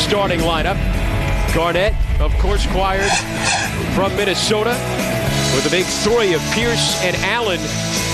starting lineup. Garnett, of course, acquired from Minnesota with a big three of Pierce and Allen.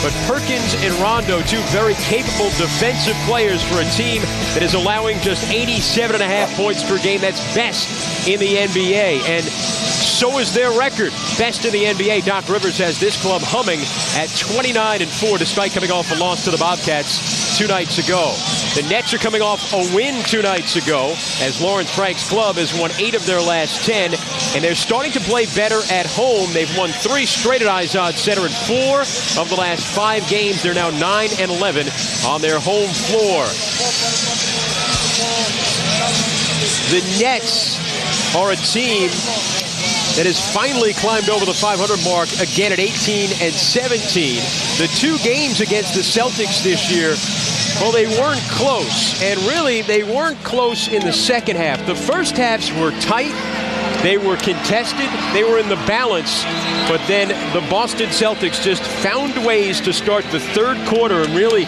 But Perkins and Rondo, two very capable defensive players for a team that is allowing just 87.5 points per game. That's best in the NBA. And so is their record. Best in the NBA. Doc Rivers has this club humming at 29-4, despite coming off a loss to the Bobcats 2 nights ago. The Nets are coming off a win 2 nights ago, as Lawrence Frank's club has won 8 of their last 10, and they're starting to play better at home. They've won 3 straight at Izod Center in 4 of the last 5 games. They're now 9-11 on their home floor. The Nets are a team that has finally climbed over the 500 mark again at 18-17. The 2 games against the Celtics this year, well, they weren't close. And really, they weren't close in the second half. The first halves were tight. They were contested. They were in the balance. But then the Boston Celtics just found ways to start the third quarter and really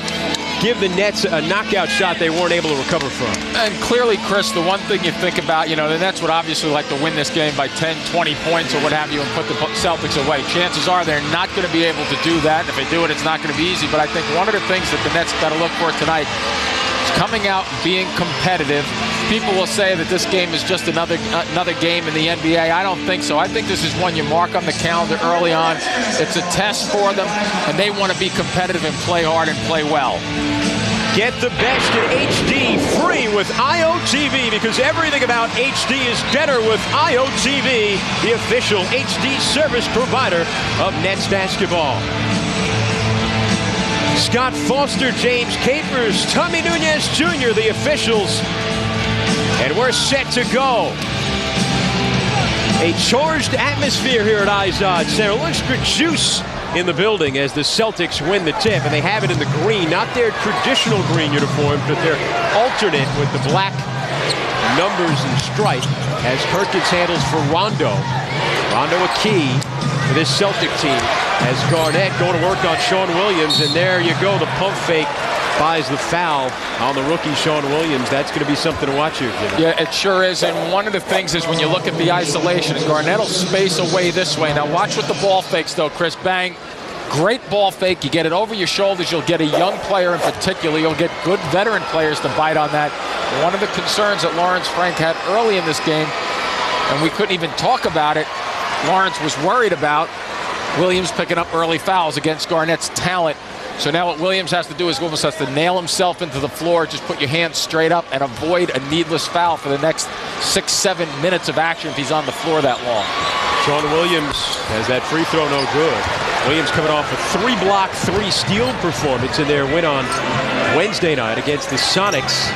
give the Nets a knockout shot they weren't able to recover from. And clearly, Chris, the one thing you think about, the Nets would obviously like to win this game by 10, 20 points or what have you and put the Celtics away. Chances are they're not going to be able to do that. If they do it, it's not going to be easy. But I think one of the things that the Nets got to look for tonight is coming out and being competitive. People will say that this game is just another game in the NBA. I don't think so. I think this is one you mark on the calendar early on. It's a test for them, and they want to be competitive and play hard and play well. Get the best in HD free with IOTV, because everything about HD is better with IOTV, the official HD service provider of Nets basketball. Scott Foster, James Capers, Tommy Nunez Jr., the officials. And we're set to go. A charged atmosphere here at Izod Center. A little extra juice in the building as the Celtics win the tip, and they have it in the green, not their traditional green uniforms, but their alternate with the black numbers and stripe, as Perkins handles for Rondo. Rondo a key for this Celtic team, as Garnett going to work on Sean Williams, and there you go, the pump fake buys the foul on the rookie Sean Williams. That's going to be something to watch here, Jimmy. Yeah, it sure is. And one of the things is when you look at the isolation, Garnett will space away this way. Now watch with the ball fakes, though, Chris. Bang. Great ball fake. You get it over your shoulders. You'll get a young player in particular. You'll get good veteran players to bite on that. One of the concerns that Lawrence Frank had early in this game, and we couldn't even talk about it, Lawrence was worried about Williams picking up early fouls against Garnett's talent. So now what Williams has to do is Williams has to nail himself into the floor, just put your hands straight up and avoid a needless foul for the next 6-7 minutes of action if he's on the floor that long. Sean Williams has that free throw no good. Williams coming off a 3-block, 3-steal performance in their win on Wednesday night against the Sonics.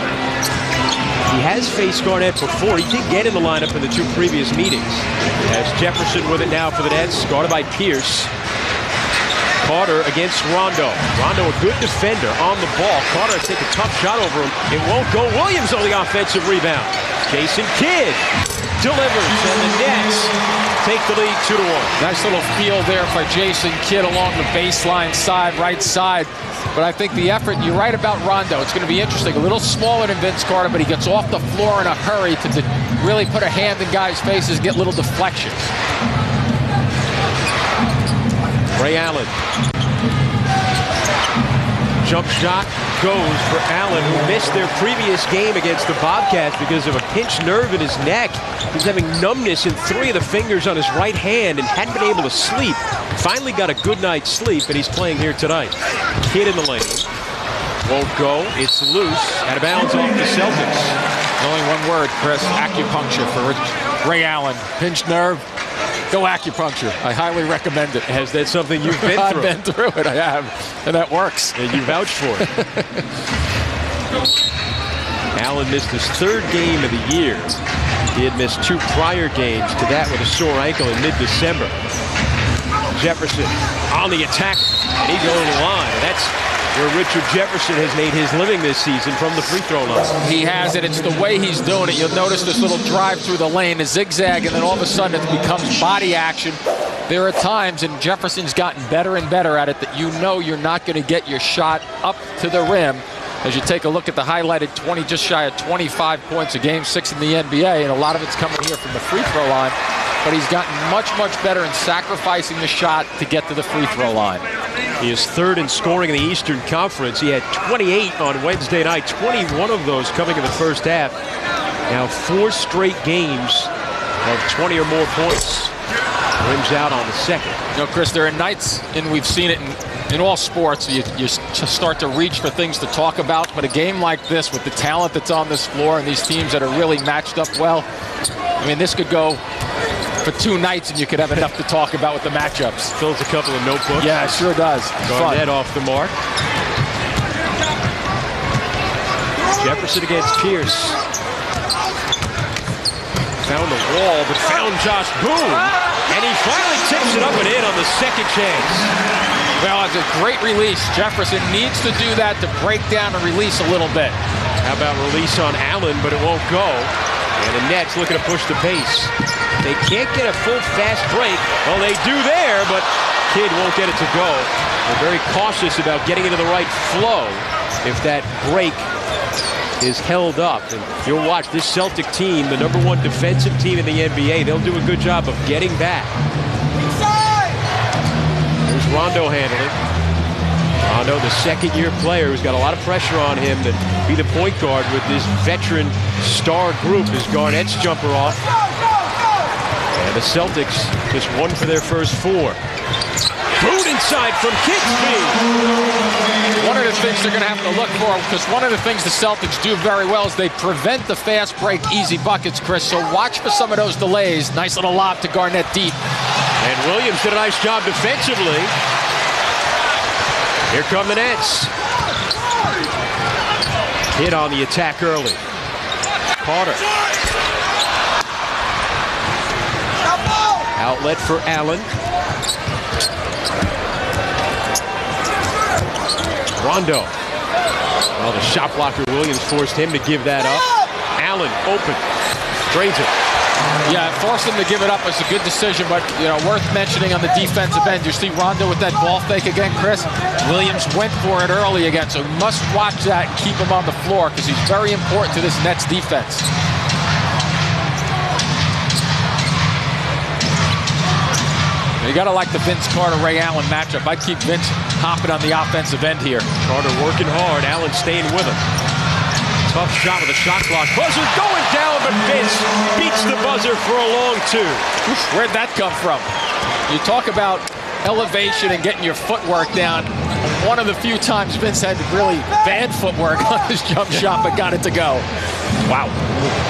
He has faced Garnett before. He did get in the lineup in the 2 previous meetings. As Jefferson with it now for the Nets, guarded by Pierce. Carter against Rondo. Rondo a good defender on the ball. Carter take a tough shot over him. It won't go. Williams on the offensive rebound. Jason Kidd delivers, and the Nets take the lead 2-1. Nice little feel there for Jason Kidd along the baseline side, right side. But I think the effort, you're right about Rondo. It's going to be interesting. A little smaller than Vince Carter, but he gets off the floor in a hurry to really put a hand in guys' faces, get little deflections. Ray Allen. Jump shot goes for Allen, who missed their previous game against the Bobcats because of a pinched nerve in his neck. He's having numbness in 3 of the fingers on his right hand and hadn't been able to sleep. Finally got a good night's sleep, and he's playing here tonight. Kidd in the lane. Won't go. It's loose. Out of bounds off the Celtics. Only one word, Chris. Acupuncture for Ray Allen. Pinched nerve. Go acupuncture. I highly recommend it. Has that something you've been through? I've been through it. I have. And that works. And you vouch for it. Allen missed his 3rd game of the year. He had missed 2 prior games to that with a sore ankle in mid-December. Jefferson on the attack, and he goes to the line. And that's where Richard Jefferson has made his living this season, from the free throw line. He has it. It's the way he's doing it. You'll notice this little drive through the lane, a zigzag, and then all of a sudden it becomes body action. There are times, and Jefferson's gotten better and better at it, that you know you're not going to get your shot up to the rim. as you take a look at the highlighted 20, just shy of 25 points a game, 6 in the NBA, and a lot of it's coming here from the free throw line. But he's gotten much, much better in sacrificing the shot to get to the free throw line. He is third in scoring in the Eastern Conference. He had 28 on Wednesday night, 21 of those coming in the first half. Now 4 straight games of 20 or more points. Rims out on the second. You know, Chris, there are nights, and we've seen it in all sports, you just start to reach for things to talk about. But a game like this, with the talent that's on this floor and these teams that are really matched up well, I mean, this could go for 2 nights and you could have enough to talk about with the matchups. Fills a couple of notebooks. Yeah, it sure does. Garnett off the mark. Jefferson against Pierce. Found the wall, but found Josh Boone. And he finally tips it up and in on the second chance. Well, it's a great release. Jefferson needs to do that to break down and release a little bit. How about release on Allen, but it won't go. And the Nets looking to push the pace. They can't get a full fast break. Well, they do there, but Kidd won't get it to go. They're very cautious about getting into the right flow if that break is held up. And you'll watch this Celtic team, the #1 defensive team in the NBA. They'll do a good job of getting back. There's Rondo handling. Rondo, the second-year player who's got a lot of pressure on him to be the point guard with this veteran star group as Garnett's jumper off. And the Celtics just 1 for their first 4. Boot inside from Kidsby. One of the things they're going to have to look for, because one of the things the Celtics do very well is they prevent the fast break easy buckets, Chris. So watch for some of those delays. Nice little lob to Garnett deep. And Williams did a nice job defensively. Here come the Nets. Kidd on the attack early. Carter. Outlet for Allen. Rondo. Well, the shot blocker Williams forced him to give that up. Allen open. Drains it. Yeah, forced him to give it up was a good decision, but worth mentioning on the defensive end. You see Rondo with that ball fake again, Chris. Williams went for it early again, so you must watch that and keep him on the floor because he's very important to this Nets defense. You got to like the Vince Carter-Ray Allen matchup. I'd keep Vince hopping on the offensive end here. Carter working hard. Allen staying with him. Tough shot with a shot clock. Buzzer going down, but Vince beats the buzzer for a long 2. Where'd that come from? You talk about elevation and getting your footwork down. One of the few times Vince had really bad footwork on his jump shot, but got it to go. Wow.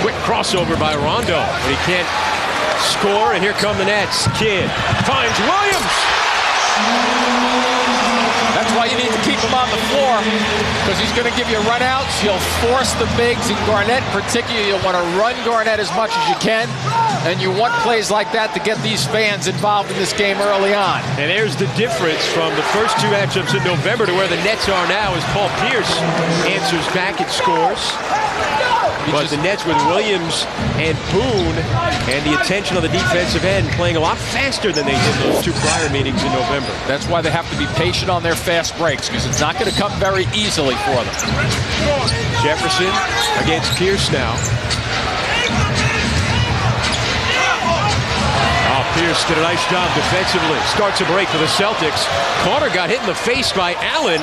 Quick crossover by Rondo, but he can't score, and here come the Nets. Kidd finds Williams. That's why you need to keep him on the floor, because he's going to give you runouts. He'll force the bigs, and Garnett in particular, you'll want to run Garnett as much as you can, and you want plays like that to get these fans involved in this game early on. And there's the difference from the first 2 matchups in November to where the Nets are now as Paul Pierce answers back and scores. But the Nets with Williams and Boone and the attention on the defensive end playing a lot faster than they did those 2 prior meetings in November. That's why they have to be patient on their fast breaks, because it's not going to come very easily for them. Jefferson against Pierce now. Oh, Pierce did a nice job defensively. Starts a break for the Celtics. Carter got hit in the face by Allen.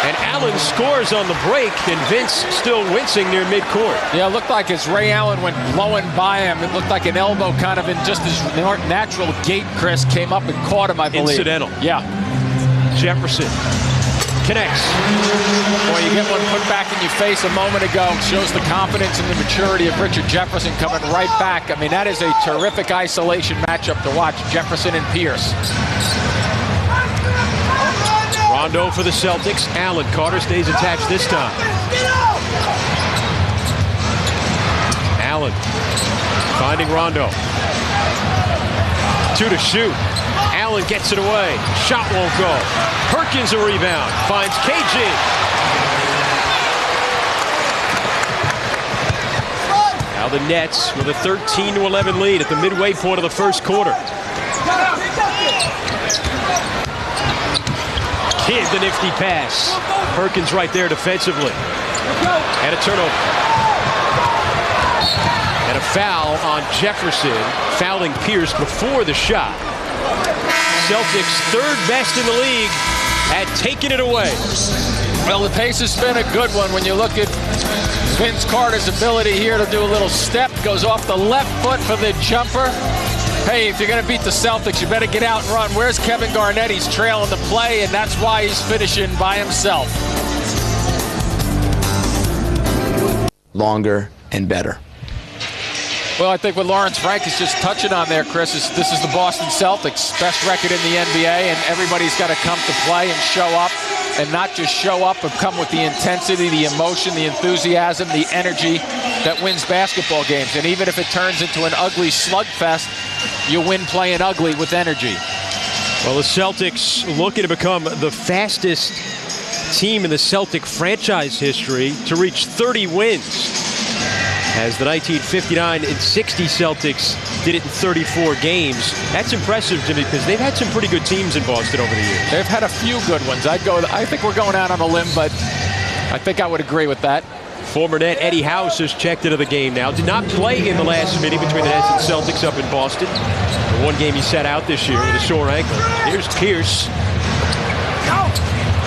And Allen scores on the break, and Vince still wincing near midcourt. Yeah, it looked like as Ray Allen went blowing by him, it looked like an elbow kind of in just his natural gait, Chris, came up and caught him, I believe. Incidental. Yeah. Jefferson connects. Boy, you get one put back in your face a moment ago. Shows the confidence and the maturity of Richard Jefferson coming right back. I mean, that is a terrific isolation matchup to watch, Jefferson and Pierce. Rondo for the Celtics. Allen. Carter stays attached this time. Allen finding Rondo. 2 to shoot. Allen gets it away. Shot won't go. Perkins a rebound. Finds KG. Now the Nets with a 13-11 lead at the midway point of the first quarter. Here's the nifty pass. Perkins right there defensively. And a turnover. And a foul on Jefferson, fouling Pierce before the shot. Celtics third best in the league at taking it away. Well, the pace has been a good one when you look at Vince Carter's ability here to do a little step. Goes off the left foot for the jumper. Hey, if you're going to beat the Celtics, you better get out and run. Where's Kevin Garnett? He's trailing the play, and that's why he's finishing by himself. Longer and better. Well, I think what Lawrence Frank is just touching on there, Chris, is this is the Boston Celtics, best record in the NBA, and everybody's got to come to play and show up, and not just show up, but come with the intensity, the emotion, the enthusiasm, the energy that wins basketball games. And even if it turns into an ugly slugfest, you win playing ugly with energy. Well, the Celtics looking to become the fastest team in the Celtic franchise history to reach 30 wins. As the 1959 and 60 Celtics did it in 34 games. That's impressive, Jimmy, because they've had some pretty good teams in Boston over the years. They've had a few good ones. I think we're going out on a limb, but I think I would agree with that. Former net Eddie House has checked into the game now. Did not play in the last meeting between the Nets and Celtics up in Boston. The one game he sat out this year with a sore ankle. Here's Pierce.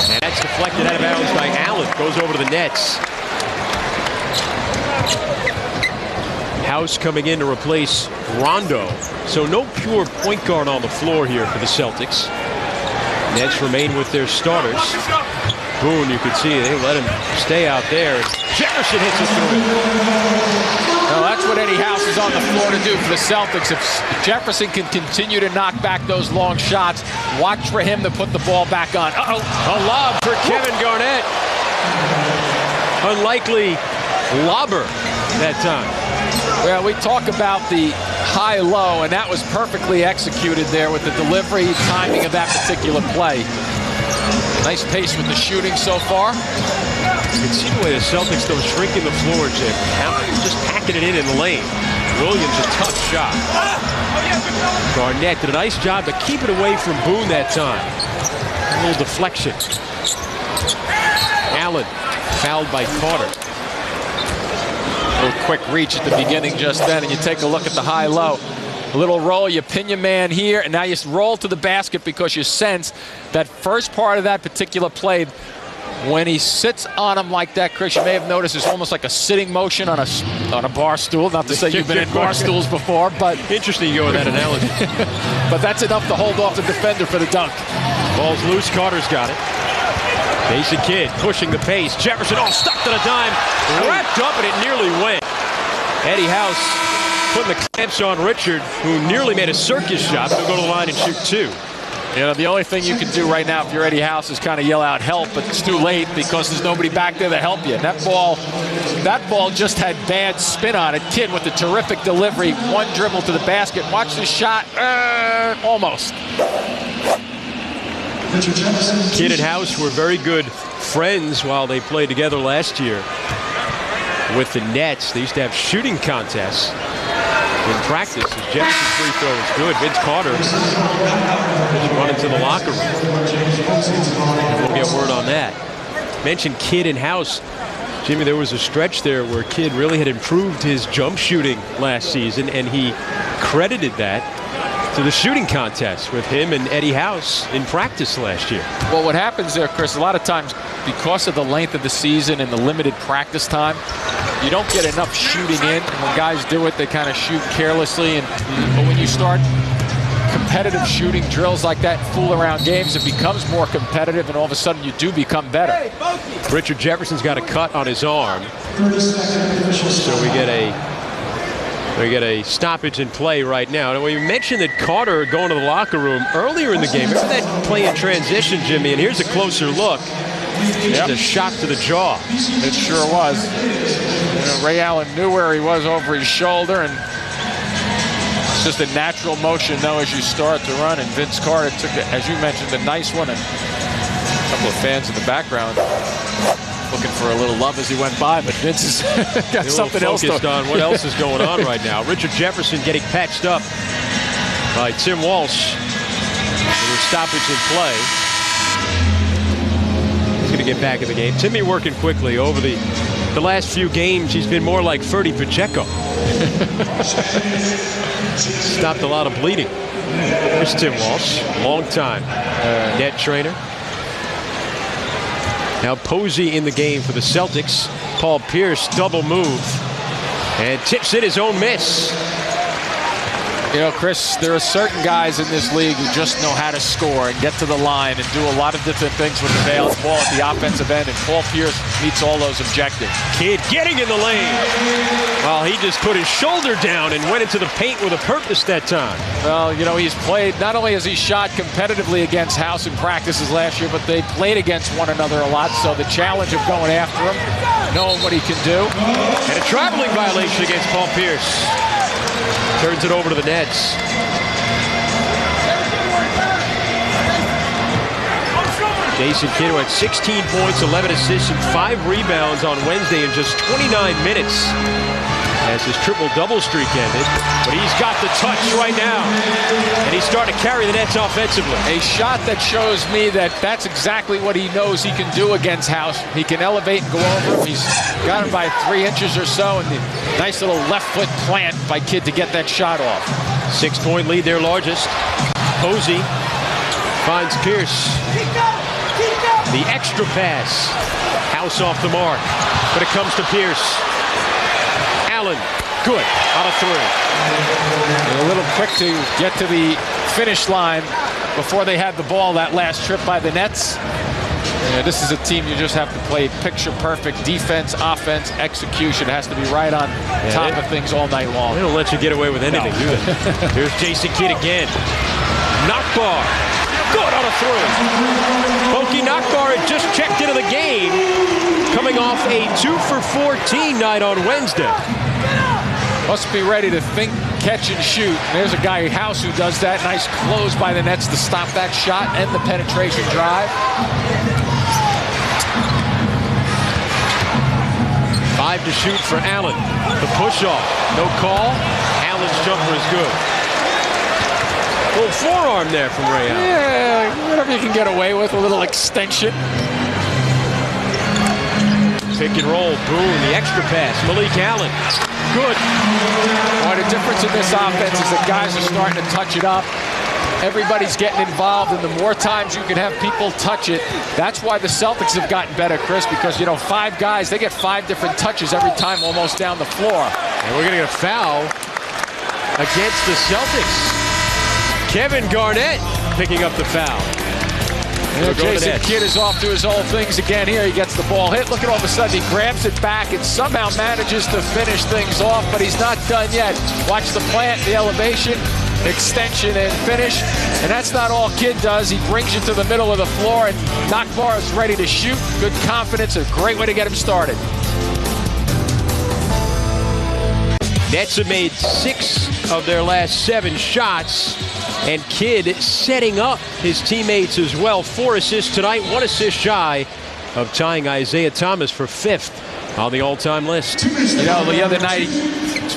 And that's deflected out of bounds by Allen. Goes over to the Nets. House coming in to replace Rondo. So no pure point guard on the floor here for the Celtics. Nets remain with their starters. Boone, you could see they let him stay out there. Jefferson hits it through. Well, that's what Eddie House is on the floor to do for the Celtics. If Jefferson can continue to knock back those long shots, watch for him to put the ball back on. Uh-oh. A lob for Kevin Garnett. Unlikely lobber that time. Well, we talk about the high-low, and that was perfectly executed there with the delivery, timing of that particular play. Nice pace with the shooting so far. You can see the way the Celtics, though, shrinking the floor, Jim. Just packing it in the lane. Williams, a tough shot. Garnett did a nice job to keep it away from Boone that time. A little deflection. Allen fouled by Carter. A little quick reach at the beginning just then, and you take a look at the high-low. A little roll, you pin your man here, and now you roll to the basket because you sense that first part of that particular play, when he sits on him like that, Chris, you may have noticed it's almost like a sitting motion on a bar stool. Not to say you've been in bar stools before, but interesting you go with that analogy. But that's enough to hold off the defender for the dunk. Ball's loose, Carter's got it. Basic kid pushing the pace. Jefferson, stuck to the dime. Wrapped up, and it nearly went. Eddie House putting the clamps on Richard, who nearly made a circus shot. He'll go to the line and shoot two. You know, the only thing you can do right now if you're Eddie House is kind of yell out help, but it's too late because there's nobody back there to help you. And that ball just had bad spin on it. Kid with a terrific delivery, one dribble to the basket. Watch the shot, almost. Kid and House were very good friends while they played together last year with the Nets. They used to have shooting contests in practice. Jefferson's free throw is good. Vince Carter just run into the locker room. And we'll get word on that. Mentioned Kid and House. Jimmy, there was a stretch there where Kid really had improved his jump shooting last season, and he credited that to the shooting contest with him and Eddie House in practice last year. Well, what happens there, Chris, a lot of times because of the length of the season and the limited practice time, you don't get enough shooting in. And when guys do it, they kind of shoot carelessly. But when you start competitive shooting drills like that, fool around games, it becomes more competitive, and all of a sudden you do become better. Richard Jefferson's got a cut on his arm. So we get a stoppage in play right now. And we mentioned that Carter going to the locker room earlier in the game. Remember that play in transition, Jimmy? And here's a closer look. Yep. A shot to the jaw. It sure was. You know, Ray Allen knew where he was over his shoulder, and it's just a natural motion, though, as you start to run. And Vince Carter took, as you mentioned, a nice one. And a couple of fans in the background looking for a little love as he went by, but Vince has got something else focused on what else is going on right now. Richard Jefferson getting patched up by Tim Walsh. With a stoppage in play. get back in the game. Timmy working quickly over the last few games. He's been more like Ferdy Pacheco. Stopped a lot of bleeding. Here's Tim Walsh, long time net trainer. Now Posey in the game for the Celtics. Paul Pierce double move and tips in his own miss. You know, Chris, there are certain guys in this league who just know how to score and get to the line and do a lot of different things with the ball at the offensive end, and Paul Pierce meets all those objectives. Kidd getting in the lane. Well, he just put his shoulder down and went into the paint with a purpose that time. Well, you know, he's played, not only has he shot competitively against House in practices last year, but they played against one another a lot, so the challenge of going after him, knowing what he can do. And a traveling violation against Paul Pierce. Turns it over to the Nets. Jason Kidd had 16 points, 11 assists, and 5 rebounds on Wednesday in just 29 minutes as his triple-double streak ended. But he's got the touch right now, and he's starting to carry the Nets offensively. A shot that shows me that that's exactly what he knows he can do against House. He can elevate and go over him. He's got him by 3 inches or so, and the nice little left foot plant by Kidd to get that shot off. 6-point lead, their largest. Posey finds Pierce. The extra pass. House off the mark, but it comes to Pierce. Allen, good, on a 3. A little quick to get to the finish line before they had the ball that last trip by the Nets. Yeah, this is a team you just have to play picture-perfect defense, offense, execution. It has to be right on top of things all night long. They don't let you get away with anything, do they? Here's Jason Kidd again. Knockbar. Good on a 3. Pokey Knockbar had just checked into the game, coming off a 2-for-14 night on Wednesday. Must be ready to think, catch, and shoot. There's a guy, House, who does that. Nice close by the Nets to stop that shot and the penetration drive. 5 to shoot for Allen. The push-off. No call. Allen's jumper is good. A little forearm there from Ray Allen. Yeah, whatever you can get away with, a little extension. Pick and roll, boom, the extra pass. Malik Allen, good. Boy, the difference in this offense is that guys are starting to touch it up. Everybody's getting involved, and the more times you can have people touch it, that's why the Celtics have gotten better, Chris, because, you know, 5 guys, they get 5 different touches every time almost down the floor. And we're going to get a foul against the Celtics. Kevin Garnett picking up the foul. Jason Kidd is off to his old things again here. He gets the ball hit. Look at all of a sudden he grabs it back and somehow manages to finish things off, but he's not done yet. Watch the plant, the elevation, extension, and finish. And that's not all Kidd does. He brings you to the middle of the floor, and Knockbar is ready to shoot. Good confidence, a great way to get him started. Nets have made 6 of their last 7 shots. And Kidd setting up his teammates as well. 4 assists tonight, 1 assist shy of tying Isaiah Thomas for 5th on the all-time list. You know, the other night,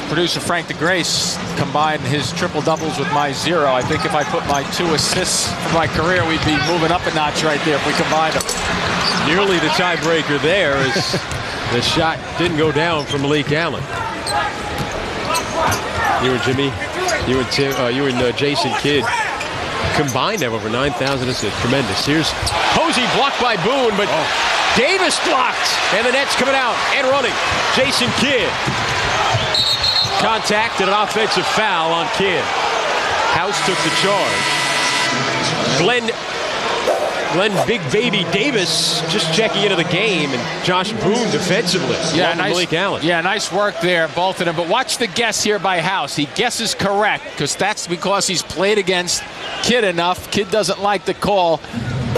producer Frank DeGrace combined his triple-doubles with my 0. I think if I put my 2 assists for my career, we'd be moving up a notch right there if we combined them. Nearly the tiebreaker there as the shot didn't go down from Malik Allen. You and Jimmy, you and Tim, you and Jason Kidd combined have over 9,000 assists. Tremendous. Here's Posey blocked by Boone, but Davis blocked, and the Nets coming out and running. Jason Kidd. Contact and an offensive foul on Kidd. House took the charge. Glenn Big Baby Davis just checking into the game, and Josh Boone defensively. Yeah, nice, Malik Allen. Yeah, nice work there, both of them. But watch the guess here by House. He guesses correct, because that's because he's played against Kidd enough. Kidd doesn't like the call.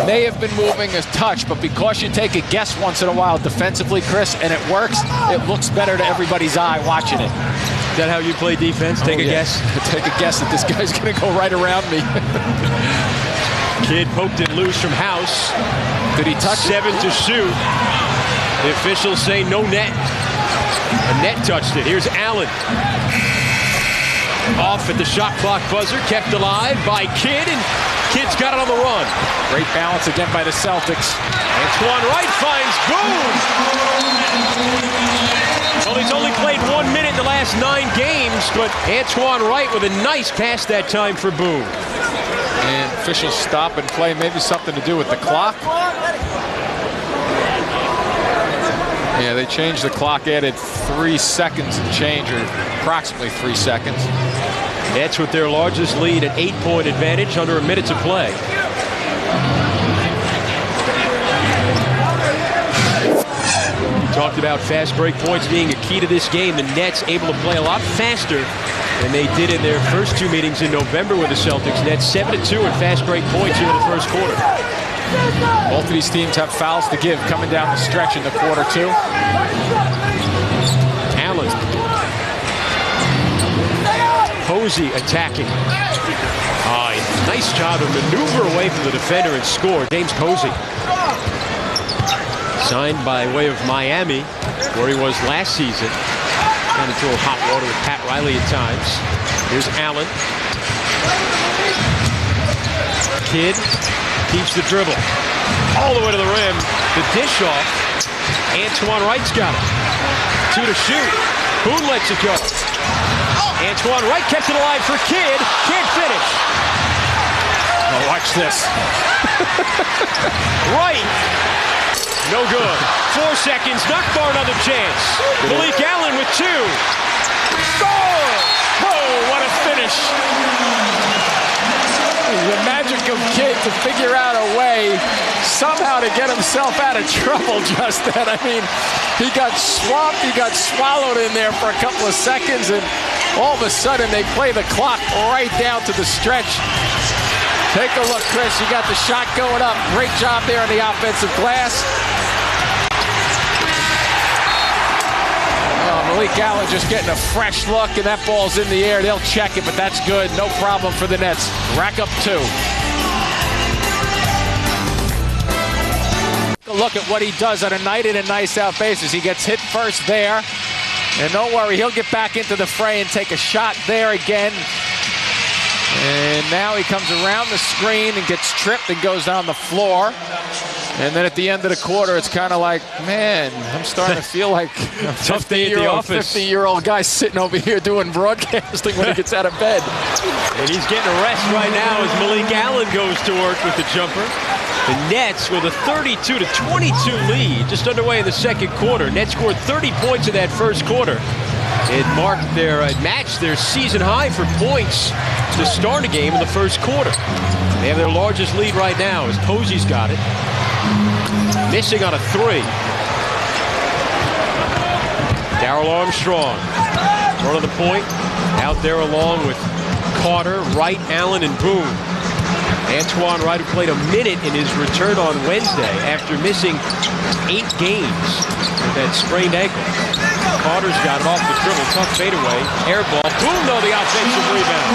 May have been moving a touch, but because you take a guess once in a while defensively, Chris, and it works, it looks better to everybody's eye watching it. Is that how you play defense? Take a guess? Take a guess that this guy's going to go right around me. Kidd poked it loose from House. Did he touch 7 to shoot. The officials say no net. The net touched it. Here's Allen. Off at the shot clock buzzer. Kept alive by Kidd, and Kidd's got it on the run. Great balance again by the Celtics. Antoine Wright finds Boone. Well, he's only played 1 minute in the last 9 games, but Antoine Wright with a nice pass that time for Boone. And officials stop and play, maybe something to do with the clock. Yeah, they changed the clock, added 3 seconds and change, or approximately 3 seconds. Nets with their largest lead, an 8-point advantage under a minute to play. Talked about fast break points being a key to this game. The Nets able to play a lot faster than they did in their first 2 meetings in November with the Celtics. Nets 7-2 in fast break points here in the first quarter. Both of these teams have fouls to give coming down the stretch in the quarter, too. Allen. Posey attacking. Nice job to maneuver away from the defender and score. James Posey. Signed by way of Miami, where he was last season. Got into a hot water with Pat Riley at times. Here's Allen. Kidd keeps the dribble. All the way to the rim. The dish off. Antoine Wright's got it. 2 to shoot. Boone lets it go. Antoine Wright kept it alive for Kidd. Can't finish. Oh, watch this. Wright. No good. 4 seconds. Knockbar another chance. Malik Allen with 2. Score! Oh, what a finish. The magic of Kidd to figure out a way somehow to get himself out of trouble just then. I mean, he got swamped, he got swallowed in there for a couple of seconds, and all of a sudden they play the clock right down to the stretch. Take a look, Chris. You got the shot going up. Great job there on the offensive glass. Malik Allen just getting a fresh look, and that ball's in the air. They'll check it, but that's good. No problem for the Nets. Rack up 2. Look at what he does on a night in and nice out basis. He gets hit first there, and don't worry, he'll get back into the fray and take a shot there again. And now he comes around the screen and gets tripped and goes down the floor. And then at the end of the quarter, it's kind of like, man, I'm starting to feel like a tough day at the office. 50-year-old guy sitting over here doing broadcasting when he gets out of bed. And he's getting a rest right now as Malik Allen goes to work with the jumper. The Nets with a 32-22 lead, just underway in the second quarter. Nets scored 30 points in that first quarter. It matched their season high for points to start a game in the first quarter. They have their largest lead right now as Posey's got it. Missing on a 3. Darrell Armstrong, front of the point, out there along with Carter, Wright, Allen, and Boone. Antoine Wright, who played a minute in his return on Wednesday after missing 8 games with that sprained ankle. Carter's got it off the dribble, tough fadeaway, air ball. Boone, though, the offensive rebound.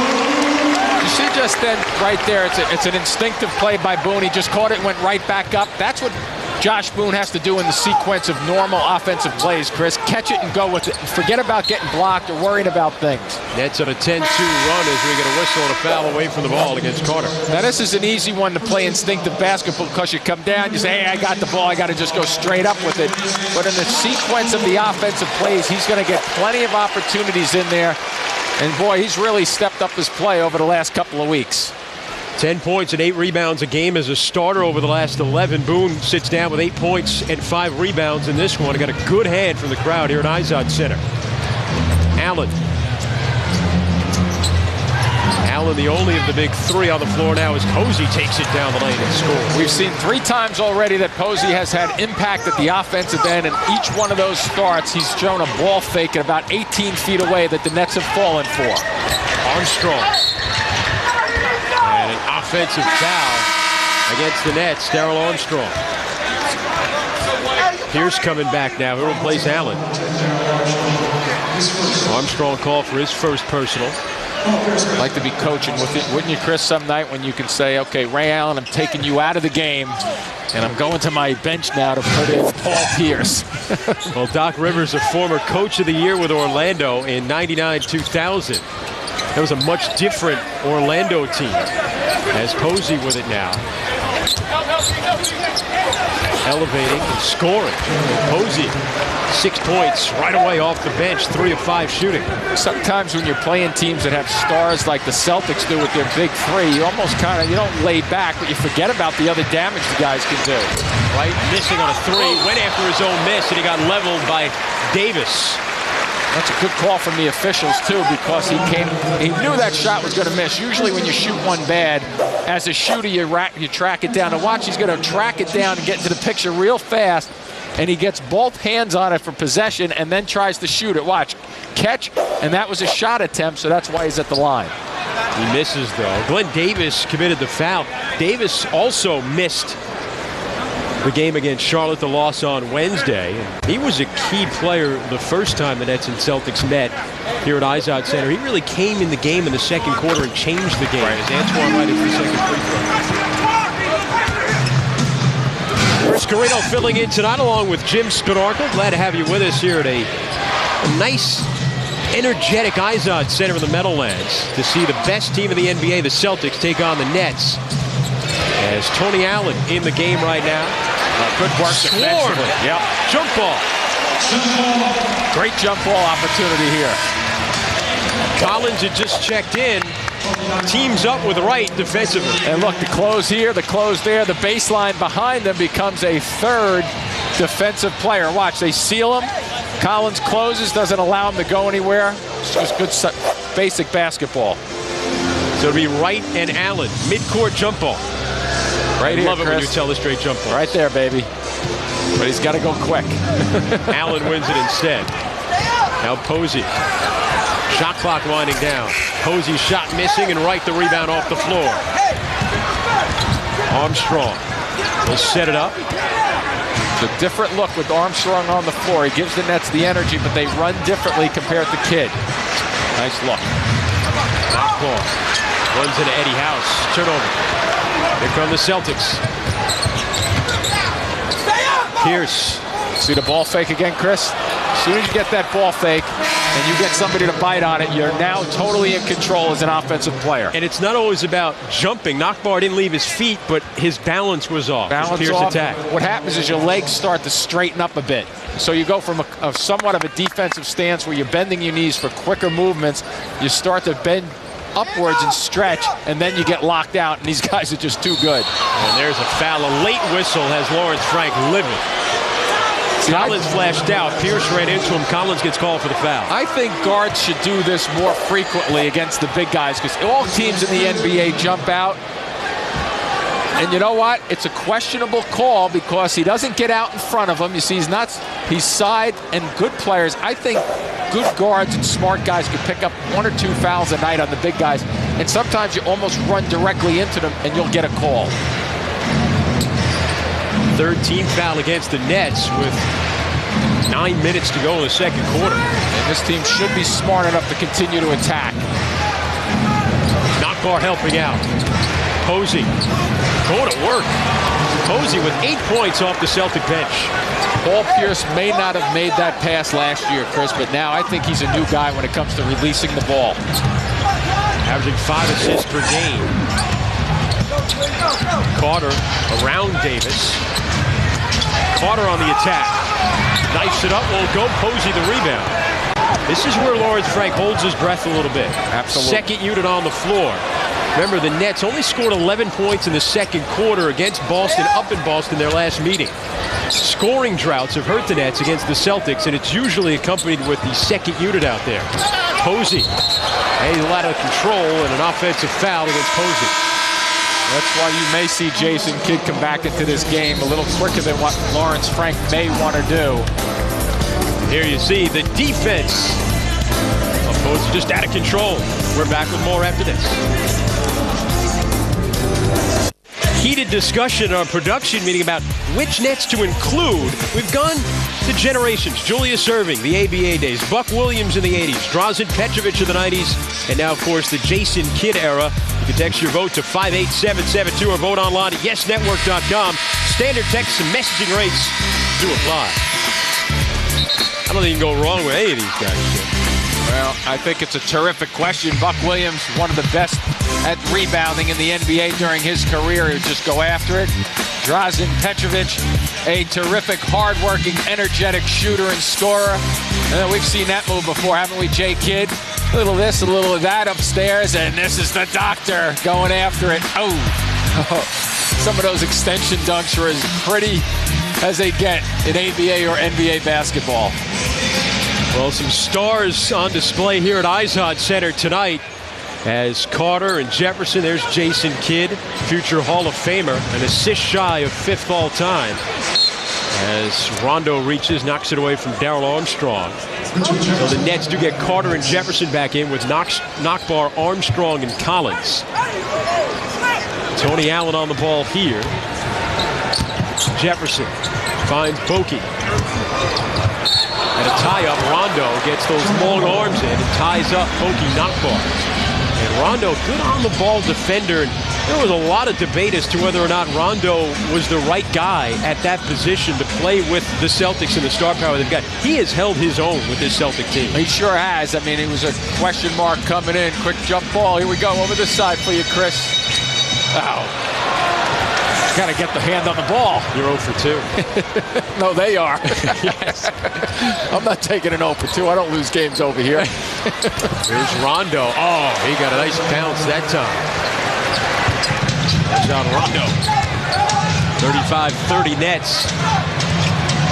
You see just then, right there, it's an instinctive play by Boone. He just caught it and went right back up. That's what Josh Boone has to do in the sequence of normal offensive plays, Chris. Catch it and go with it. Forget about getting blocked or worrying about things. Nets on a 10-2 run as we get a whistle and a foul away from the ball against Carter. Now, this is an easy one to play instinctive basketball because you come down, you say, hey, I got the ball, I got to just go straight up with it. But in the sequence of the offensive plays, he's going to get plenty of opportunities in there. And, boy, he's really stepped up his play over the last couple of weeks. 10 points and 8 rebounds a game as a starter over the last 11. Boone sits down with 8 points and 5 rebounds in this one. Got a good hand from the crowd here at Izod Center. Allen. Allen, the only of the big 3 on the floor now as Posey takes it down the lane and scores. We've seen 3 times already that Posey has had impact at the offensive end, and each one of those starts, he's shown a ball fake at about 18 feet away that the Nets have fallen for. Armstrong. And an offensive foul against the Nets, Darrell Armstrong. Pierce coming back now. He'll replace Allen. Armstrong called for his first personal. I'd like to be coaching with it, wouldn't you, Chris, some night when you can say, okay, Ray Allen, I'm taking you out of the game, and I'm going to my bench now to put in Paul Pierce. Well, Doc Rivers, a former coach of the year with Orlando in 99-2000. That was a much different Orlando team. As Posey with it now. elevating and scoring. Posey, 6 points right away off the bench, 3 of 5 shooting. Sometimes when you're playing teams that have stars like the Celtics do with their big three, you almost you don't lay back, but you forget about the other damage the guys can do. Right, missing on a 3, went after his own miss, and he got leveled by Davis. That's a good call from the officials, too, because he knew that shot was going to miss. Usually when you shoot one bad, as a shooter, you track it down. And watch, he's going to track it down and get into the picture real fast, and he gets both hands on it for possession and then tries to shoot it. Watch, catch, and that was a shot attempt, so that's why he's at the line. He misses, though. Glenn Davis committed the foul. Davis also missed the game against Charlotte, the loss on Wednesday. And he was a key player the first time the Nets and Celtics met here at Izod Center. He really came in the game in the second quarter and changed the game. As Antoine lighted for the second free throw. Chris Carino filling in tonight along with Jim Spanarkel. Glad to have you with us here at a nice, energetic Izod Center in the Meadowlands to see the best team in the NBA, the Celtics, take on the Nets. As Tony Allen in the game right now. Good work defensively. Yep. Jump ball. Great jump ball opportunity here. Collins had just checked in. Teams up with Wright defensively. And look, the close here, the close there, the baseline behind them becomes a third defensive player. Watch, they seal him. Collins closes, doesn't allow him to go anywhere. It's just good basic basketball. So it'll be Wright and Allen. Midcourt jump ball. Right I here, love it Chris. when you tell the straight jump ball. Right there, baby. But he's got to go quick. Allen wins it instead. Now Posey. Shot clock winding down. Posey shot missing, and Wright the rebound off the floor. Armstrong will set it up. It's a different look with Armstrong on the floor. He gives the Nets the energy, but they run differently compared to Kidd. Nice look. Knock ball. Runs into Eddie House. Turnover. Here come the Celtics. Pierce. See the ball fake again, Chris? As soon as you get that ball fake and you get somebody to bite on it, you're now totally in control as an offensive player. And it's not always about jumping. Knockbar didn't leave his feet, but his balance was off. Balance off. Attack. What happens is your legs start to straighten up a bit. So you go from a somewhat of a defensive stance where you're bending your knees for quicker movements. You start to bend upwards and stretch, and then you get locked out, and these guys are just too good. And there's a foul. A late whistle has Lawrence Frank livid. Collins flashed out. Pierce ran into him. Collins gets called for the foul. I think guards should do this more frequently against the big guys because all teams in the NBA jump out. And you know what? It's a questionable call because he doesn't get out in front of him. You see, he's side and good players. I think good guards and smart guys could pick up 1 or 2 fouls a night on the big guys. And sometimes you almost run directly into them and you'll get a call. 13th foul against the Nets with 9 minutes to go in the second quarter. And this team should be smart enough to continue to attack. Knockbar helping out. Posey going to work. Posey with 8 points off the Celtic bench. Paul Pierce may not have made that pass last year, Chris, but now I think he's a new guy when it comes to releasing the ball. Averaging 5 assists per game. Carter around Davis. Carter on the attack. Knifes it up, won't go. Posey the rebound. This is where Lawrence Frank holds his breath a little bit. Absolutely. Second unit on the floor. Remember, the Nets only scored 11 points in the second quarter against Boston, up in Boston, their last meeting. Scoring droughts have hurt the Nets against the Celtics, and it's usually accompanied with the second unit out there. Posey. A lot of control and an offensive foul against Posey. That's why you may see Jason Kidd come back into this game a little quicker than what Lawrence Frank may want to do. Here you see the defense. Posey just out of control. We're back with more after this. Heated discussion on production meeting about which Nets to include. We've gone to generations. Julius Erving, the ABA days. Buck Williams in the 80s. Drazen Petrovic in the 90s. And now, of course, the Jason Kidd era. You can text your vote to 58772 or vote online at yesnetwork.com. Standard text and messaging rates do apply. I don't think you can go wrong with any of these guys. Well, I think it's a terrific question. Buck Williams, one of the best at rebounding in the NBA during his career. He'll just go after it. Drazen Petrovic, a terrific, hard-working, energetic shooter and scorer. And we've seen that move before, haven't we, Jay Kidd? A little of this, a little of that upstairs, and this is the doctor going after it. Oh. Some of those extension dunks are as pretty as they get in ABA or NBA basketball. Well, some stars on display here at Izod Center tonight as Carter and Jefferson. There's Jason Kidd, future Hall of Famer, an assist shy of 5th all time. As Rondo reaches, knocks it away from Darrell Armstrong. So the Nets do get Carter and Jefferson back in with Knockbar, Armstrong, and Collins. Tony Allen on the ball here. Jefferson finds Bokey. And a tie-up, Rondo gets those long arms in and ties up Bokey Knockbar. And Rondo, good on-the-ball defender. And there was a lot of debate as to whether or not Rondo was the right guy at that position to play with the Celtics and the star power they've got. He has held his own with this Celtic team. He sure has. I mean, it was a question mark coming in. Quick jump ball. Here we go. Over this side for you, Chris. Ow. Got to get the hand on the ball. You're 0 for 2. No, they are. Yes. I'm not taking an 0 for 2. I don't lose games over here. Here's Rondo. Oh, he got a nice bounce that time. That's on Rondo. 35-30 Nets.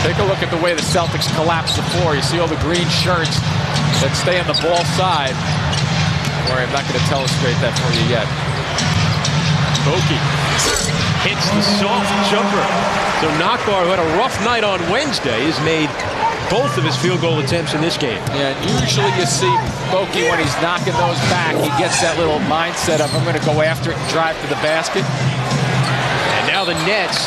Take a look at the way the Celtics collapse the floor. You see all the green shirts that stay on the ball side. Don't worry, I'm not going to telestrate that for you yet. Bokey hits the soft jumper. So Knockbar, who had a rough night on Wednesday, has made both of his field goal attempts in this game. Yeah, usually you see Bokey when he's knocking those back, he gets that little mindset of, I'm going to go after it and drive to the basket. And now the Nets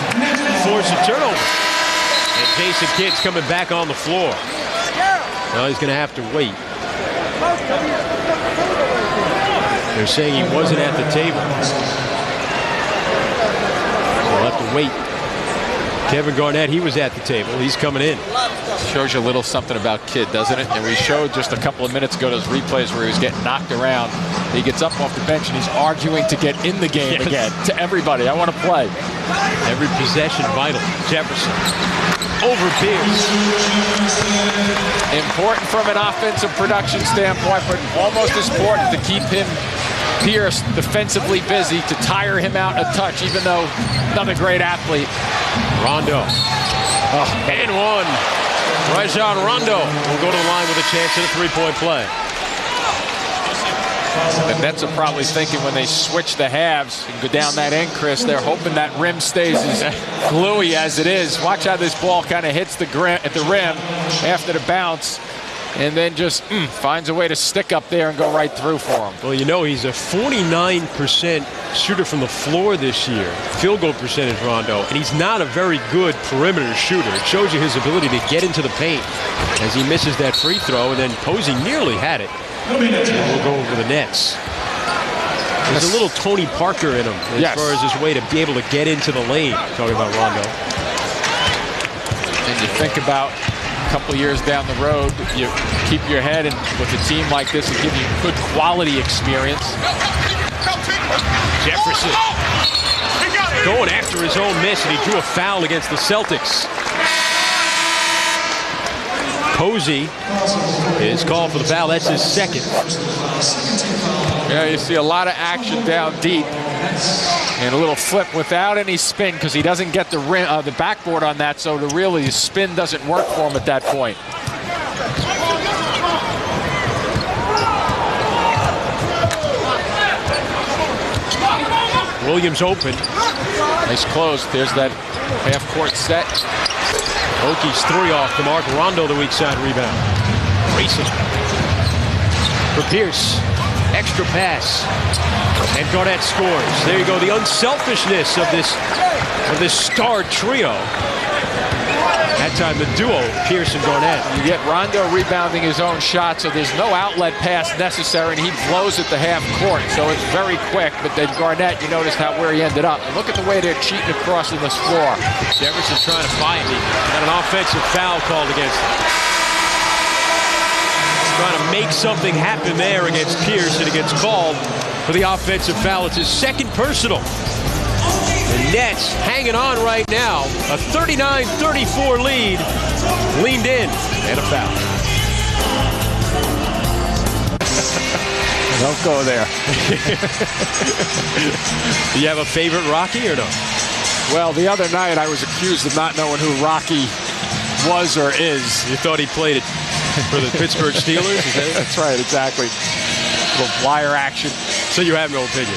force a turnover. And Jason Kidd's coming back on the floor. Well, he's going to have to wait. They're saying he wasn't at the table. We'll have to wait. Kevin Garnett, he was at the table. He's coming in. Shows you a little something about Kidd, doesn't it? And we showed just a couple of minutes ago those replays where he was getting knocked around. He gets up off the bench and he's arguing to get in the game again. To everybody, I want to play. Every possession vital. Jefferson over Pierce. Important from an offensive production standpoint, but almost as important to keep him, Pierce, defensively busy, to tire him out a touch, even though another great athlete. Rondo. And one. Rajon Rondo will go to the line with a chance at a three-point play. The Nets are probably thinking when they switch the halves and go down that end, Chris, they're hoping that rim stays as gluey as it is. Watch how this ball kind of hits the rim after the bounce, and then just finds a way to stick up there and go right through for him. Well, you know, he's a 49% shooter from the floor this year, field goal percentage, Rondo, and he's not a very good perimeter shooter. It shows you his ability to get into the paint as he misses that free throw, and then Posey nearly had it. And we'll go over the Nets. There's a little Tony Parker in him as far as his way to be able to get into the lane, talking about Rondo. And you think about a couple years down the road, you keep your head, and with a team like this, it gives you good quality experience. Jefferson going after his own miss, and he drew a foul against the Celtics. Posey is called for the foul. That's his second. Yeah, you see a lot of action down deep. And a little flip without any spin because he doesn't get the rim, the backboard on that, so really the spin doesn't work for him at that point. Williams open. Nice close. There's that half-court set. Oki's three off the mark. Rondo the weak side rebound. Racing for Pierce. Extra pass. And Garnett scores. There you go. The unselfishness of this star trio. That time the duo, Pierce and Garnett. You get Rondo rebounding his own shot, so there's no outlet pass necessary, and he blows at the half court, so it's very quick. But then Garnett, you noticed where he ended up. And look at the way they're cheating across in this floor. Jefferson trying to fight. He got an offensive foul called against him. trying to make something happen there against Pierce, and it gets called for the offensive foul. It's his second personal. The Nets hanging on right now. A 39-34 lead. Leaned in, and a foul. Don't go there. Do you have a favorite Rocky or no? Well, the other night I was accused of not knowing who Rocky was or is. You thought he played it for the Pittsburgh Steelers? Is that it? That's right, exactly. Little wire action. So you have no opinion?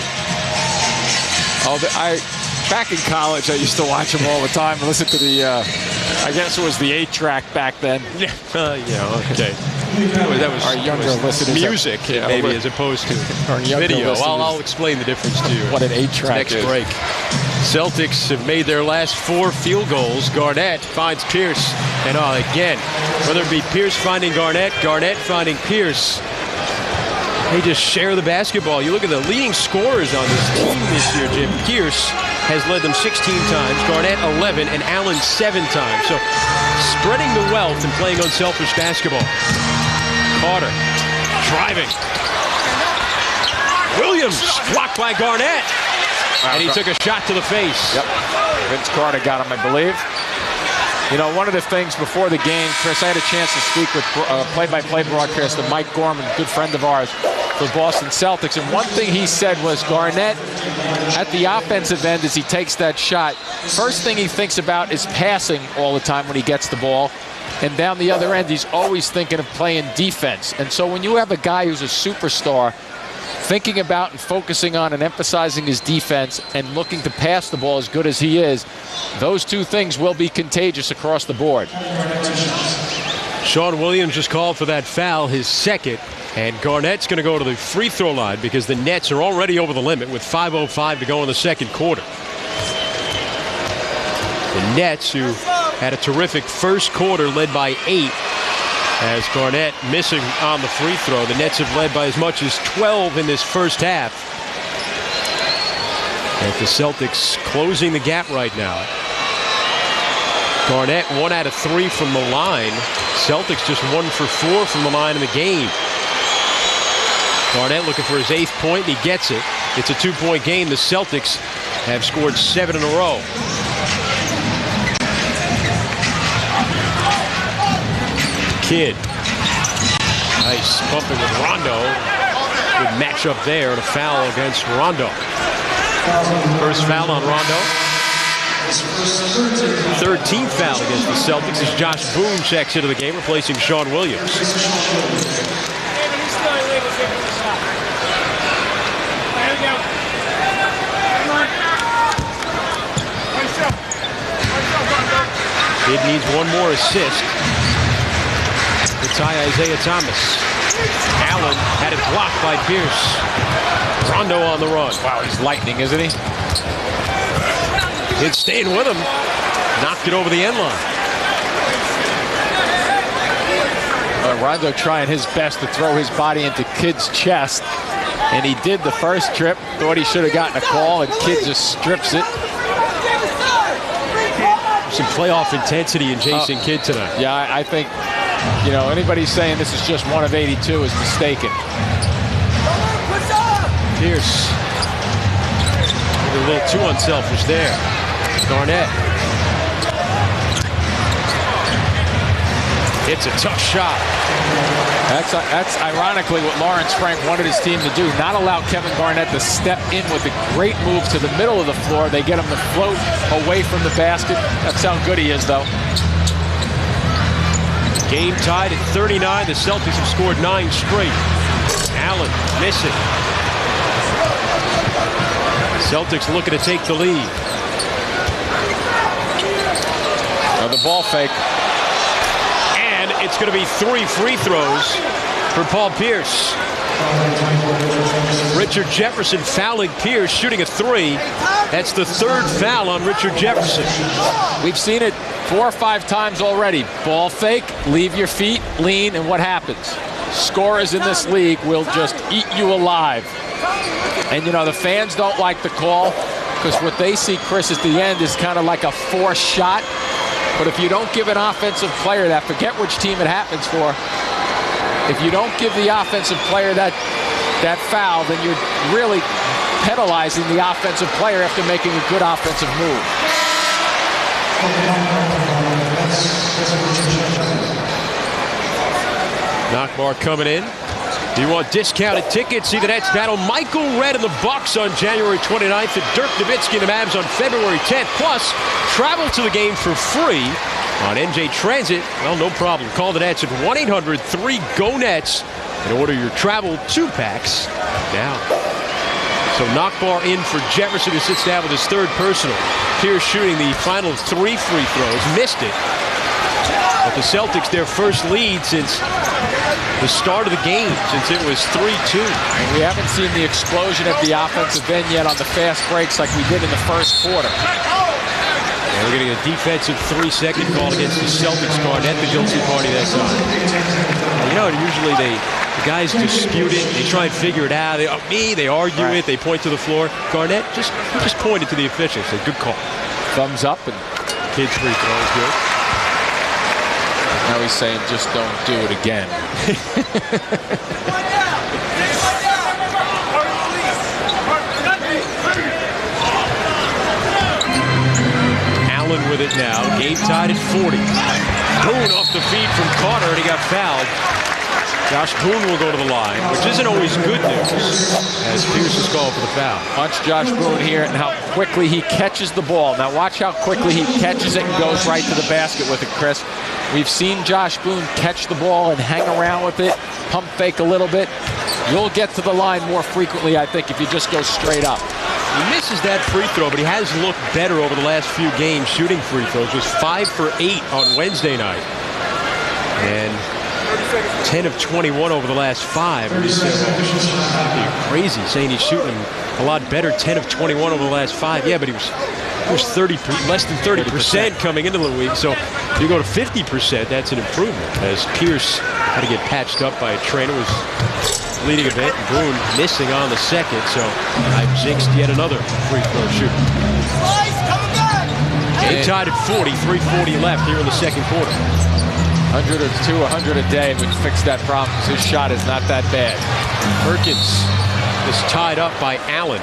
Back in college, I used to watch him all the time and listen to the, I guess it was the 8-track back then. Yeah, okay. That was our younger listeners. Music, maybe, as opposed to video. I'll explain the difference to you. What an 8-track next break. Celtics have made their last 4 field goals. Garnett finds Pierce. And again, whether it be Pierce finding Garnett, Garnett finding Pierce, they just share the basketball. You look at the leading scorers on this team this year, Jim. Pierce has led them 16 times, Garnett 11, and Allen 7 times. So spreading the wealth and playing unselfish basketball. Carter driving. Williams blocked by Garnett. And he took a shot to the face. Yep. Vince Carter got him, I believe. You know, one of the things before the game, Chris, I had a chance to speak with play-by-play broadcaster Mike Gorman, a good friend of ours, for Boston Celtics. And one thing he said was Garnett, at the offensive end, as he takes that shot, first thing he thinks about is passing all the time when he gets the ball. And down the other end, he's always thinking of playing defense. And so when you have a guy who's a superstar thinking about and focusing on and emphasizing his defense and looking to pass the ball as good as he is, those two things will be contagious across the board. Sean Williams just called for that foul, his second. And Garnett's going to go to the free throw line because the Nets are already over the limit with 5:05 to go in the second quarter. The Nets, who had a terrific first quarter, led by 8. As Garnett missing on the free throw. The Nets have led by as much as 12 in this first half. And the Celtics closing the gap right now. Garnett 1 out of 3 from the line. Celtics just 1 for 4 from the line in the game. Garnett looking for his 8th point, and he gets it. It's a 2-point game. The Celtics have scored 7 in a row. Kidd. Nice bumping with Rondo. Good matchup there, and a foul against Rondo. First foul on Rondo. 13th foul against the Celtics as Josh Boone checks into the game, replacing Sean Williams. Kidd needs one more assist to tie Isaiah Thomas. Allen had it blocked by Pierce. Rondo on the run. Wow, he's lightning, isn't he? Kidd staying with him. Knocked it over the end line. Rondo trying his best to throw his body into Kidd's chest. And he did the first trip. Thought he should have gotten a call, and Kidd just strips it. Some playoff intensity in Jason Kidd tonight. Yeah, I think, you know, anybody saying this is just 1 of 82 is mistaken. Pierce. A little too unselfish there. Garnett. It's a tough shot. That's ironically what Lawrence Frank wanted his team to do. Not allow Kevin Garnett to step in with a great move to the middle of the floor. They get him to float away from the basket. That's how good he is, though. Game tied at 39. The Celtics have scored 9 straight. Allen missing. Celtics looking to take the lead. The ball fake. And it's going to be 3 free throws for Paul Pierce. Richard Jefferson fouling Pierce, shooting a 3. That's the 3rd foul on Richard Jefferson. We've seen it 4 or 5 times already. Ball fake, leave your feet, lean, and what happens? Scorers in this league will just eat you alive. And, you know, the fans don't like the call because what they see, Chris, at the end is kind of like a forced shot. But if you don't give an offensive player that, forget which team it happens for, if you don't give the offensive player that foul, then you're really penalizing the offensive player after making a good offensive move. Nockbar coming in. If you want discounted tickets, see the Nets battle Michael Redd and the Bucks on January 29th and Dirk Nowitzki and the Mavs on February 10th. Plus, travel to the game for free on NJ Transit. Well, no problem. Call the Nets at 1-800-3-GO-NETS and order your travel 2-packs now. So Nockbar in for Jefferson, who sits down with his third personal. Pierce shooting the final 3 free throws. Missed it. But the Celtics, their first lead since the start of the game, since it was 3-2. And we haven't seen the explosion at the offensive end yet on the fast breaks like we did in the first quarter. And we're getting a defensive 3-second call against the Celtics. Garnett, the guilty party that time. You know, usually the guys dispute it. They try and figure it out. They argue it. They point to the floor. Garnett just pointed to the officials. Said, good call. Thumbs up. And kid's free throw is good. Now he's saying, just don't do it again. Allen with it now. Game tied at 40. Boone off the feed from Carter, and he got fouled. Josh Boone will go to the line, which isn't always good news, as Pierce is called for the foul. Watch Josh Boone here and how quickly he catches the ball. Now watch how quickly he catches it and goes right to the basket with it, Chris. We've seen Josh Boone catch the ball and hang around with it, pump fake a little bit. You'll get to the line more frequently, I think, if you just go straight up. He misses that free throw, but he has looked better over the last few games shooting free throws. Was 5 for 8 on Wednesday night. And 10 of 21 over the last 5. You're crazy saying he's shooting a lot better. 10 of 21 over the last 5. Yeah, but he was less than 30% coming into the week. So if you go to 50%, that's an improvement. As Pierce had to get patched up by a trainer, was leading a bit. And Boone missing on the second. So I've jinxed yet another free throw shooter. Game tied at 40. 3:40 left here in the second quarter. 100 or 100 a day would fix that problem because his shot is not that bad. Perkins is tied up by Allen.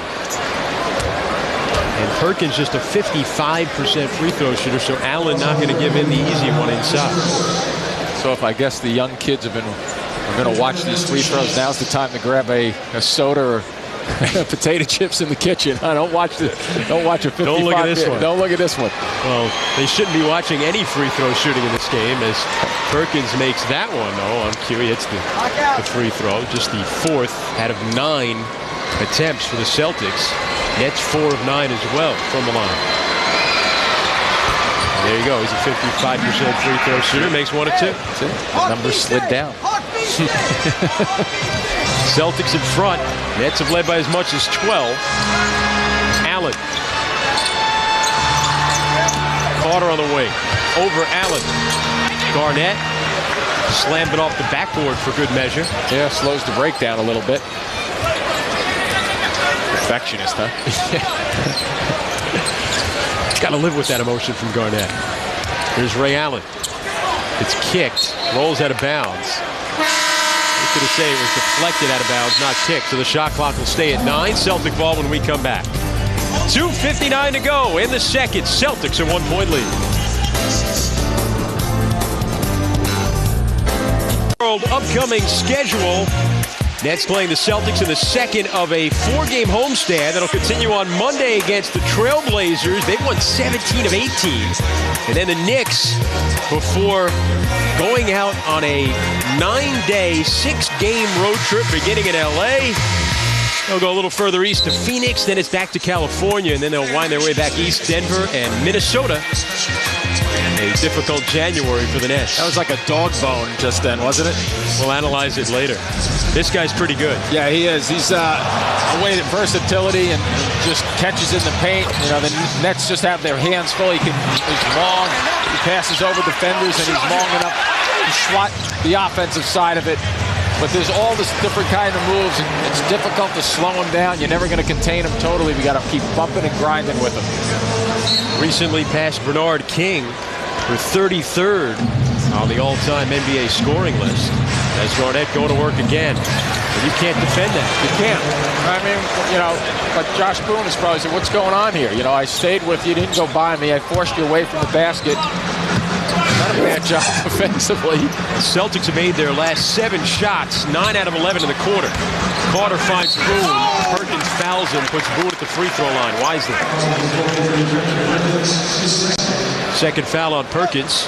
And Perkins just a 55% free throw shooter, so Allen not going to give in the easy one inside. So if I guess the young kids are going to watch these free throws, now's the time to grab a soda or potato chips in the kitchen. Don't watch a 55. Don't look at this one. Don't look at this one. Well, they shouldn't be watching any free throw shooting in this game, as Perkins makes that one, though, on cue. He hits the free throw, just the 4th out of 9 attempts for the Celtics. Nets 4 of 9 as well from the line. And there you go. He's a 55% free throw shooter. Makes 1 of 2. That's it. The number slid down. Celtics in front. Nets have led by as much as 12. Allen. Carter on the wing. Over Allen. Garnett slammed it off the backboard for good measure. Yeah, slows the break down a little bit. Perfectionist, huh? Got to live with that emotion from Garnett. Here's Ray Allen. It's kicked. Rolls out of bounds. He's going to say it was deflected out of bounds, not kicked. So the shot clock will stay at 9. Celtic ball when we come back. 2:59 to go in the second. Celtics a 1-point lead. World upcoming schedule. Nets playing the Celtics in the second of a 4-game homestand that'll continue on Monday against the Trailblazers. They've won 17 of 18. And then the Knicks before going out on a 9-day, 6-game road trip beginning in L.A. They'll go a little further east to Phoenix, then it's back to California, and then they'll wind their way back east, Denver and Minnesota. A difficult January for the Nets. That was like a dog bone just then, wasn't it? We'll analyze it later. This guy's pretty good. Yeah, he is. He's away at versatility and just catches in the paint. You know, the Nets just have their hands full. He's long. He passes over defenders, and he's long enough to swat the offensive side of it. But there's all this different kind of moves, and it's difficult to slow him down. You're never going to contain him totally. We got to keep bumping and grinding with him. Recently passed Bernard King for 33rd on the all-time NBA scoring list. As Garnett going to work again. And you can't defend that. You can't. I mean, but Josh Boone is probably saying, what's going on here? I stayed with you, didn't go by me. I forced you away from the basket. Not a bad job offensively. The Celtics have made their last 7 shots, 9 out of 11 in the quarter. Carter finds Boone. Perkins fouls him, puts Boone at the free throw line wisely. Second foul on Perkins.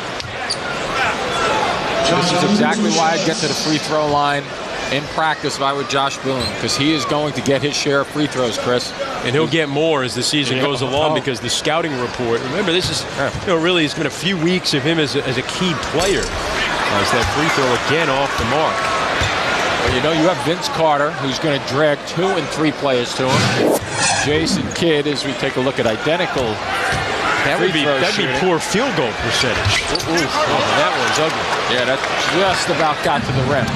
This is exactly why I get to the free throw line in practice if I were Josh Boone, because he is going to get his share of free throws, Chris. And he'll get more as the season goes along because the scouting report, remember, this is, really it's been a few weeks of him as a key player. As that free throw again off the mark. Well, you have Vince Carter, who's going to drag 2 and 3 players to him. Jason Kidd, as we take a look at identical. That'd be poor field goal percentage. That one's ugly. Yeah, that just about got to the rim.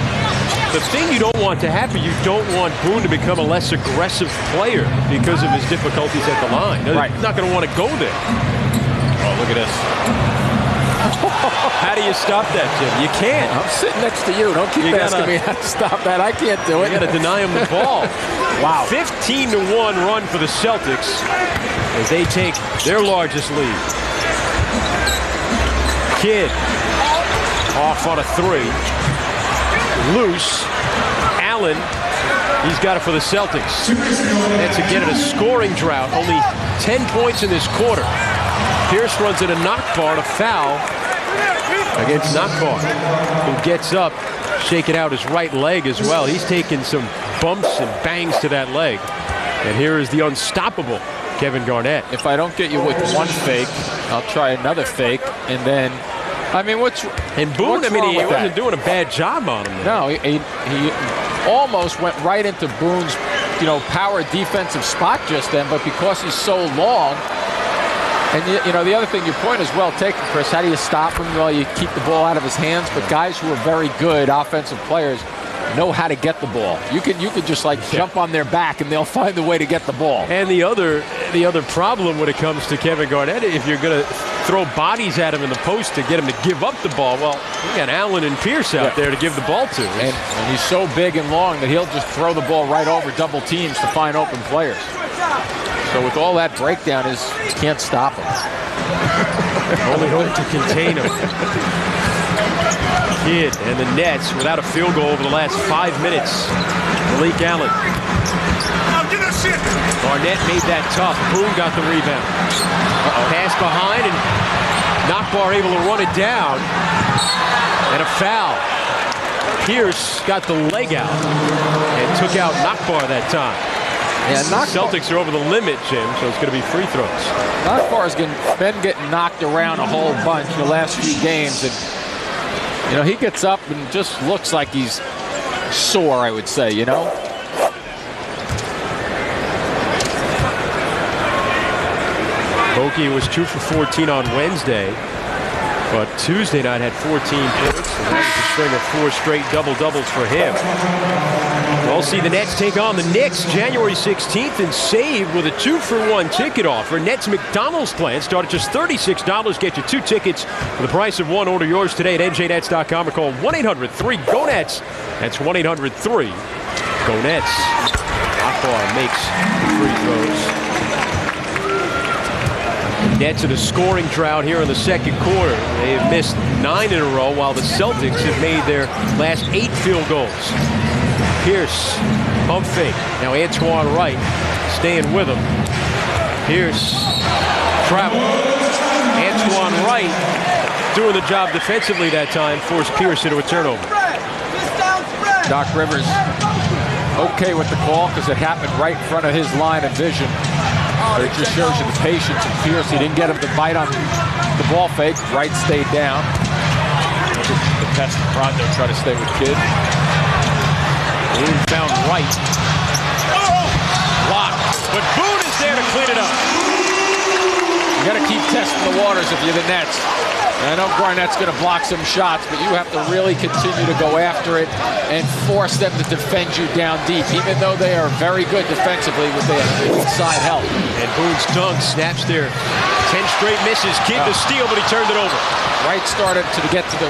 The thing you don't want to happen, you don't want Boone to become a less aggressive player because of his difficulties at the line. Right. He's not going to want to go there. Oh, look at this. How do you stop that, Jim? You can't. I'm sitting next to you. Don't keep asking me how to stop that. I can't do it. You got to deny him the ball. Wow. 15-1 run for the Celtics as they take their largest lead. Kidd off on a 3. Loose. Allen, he's got it for the Celtics. That's again in a scoring drought. Only 10 points in this quarter. Pierce runs in a knock bar to foul against Knockbar, who gets up, shaking out his right leg as well. He's taking some bumps and bangs to that leg. And here is the unstoppable Kevin Garnett. If I don't get you with one fake, I'll try another fake, and then, Boone, he wasn't doing a bad job on him. No, he almost went right into Boone's, power defensive spot just then, but because he's so long, and the other thing, your point is well taken, Chris. How do you stop him? Well, you keep the ball out of his hands, but guys who are very good offensive players know how to get the ball. You could just jump on their back and they'll find a way to get the ball. And the other problem when it comes to Kevin Garnett, if you're going to throw bodies at him in the post to get him to give up the ball, well, you got Allen and Pierce out there to give the ball to. And he's so big and long that he'll just throw the ball right over double teams to find open players. So with all that breakdown, you can't stop him. Only hope to contain him. Kidd and the Nets without a field goal over the last 5 minutes. Malik Allen. Garnett made that tough. Boone got the rebound. Pass behind, and Knockbar able to run it down. And a foul. Pierce got the leg out and took out Knockbar that time. Yeah, Celtics are over the limit, Jim, so it's going to be free throws. Knockbar has been getting knocked around a whole bunch in the last few games, and he gets up and just looks like he's sore, I would say, Bokey was 2 for 14 on Wednesday, but Tuesday night had 14 points, and that was a string of 4 straight double-doubles for him. We'll see the Nets take on the Knicks January 16th and save with a 2-for-1 ticket offer. Nets McDonald's plan start at just $36. Get you 2 tickets for the price of 1. Order yours today at njnets.com or call 1-800-3-GO-NETS. That's 1-800-3-GO-NETS. Akbar makes the free throws. Nets in a scoring drought here in the second quarter. They have missed 9 in a row, while the Celtics have made their last 8 field goals. Pierce, pump fake. Now Antoine Wright staying with him. Pierce, travel. Antoine Wright doing the job defensively that time, forced Pierce into a turnover. Doc Rivers okay with the call because it happened right in front of his line of vision. It just shows you the patience of Pierce. He didn't get him to bite on the ball fake. Wright stayed down. The test Rondo try to stay with Kidd. Boone found Wright. Blocked. But Boone is there to clean it up. You got to keep testing the waters if you're the Nets. I know Garnett's going to block some shots, but you have to really continue to go after it and force them to defend you down deep, even though they are very good defensively with their inside help. And Boone's dunk snaps there. 10 straight misses. Kidd the steal, but he turned it over. Wright started to get to the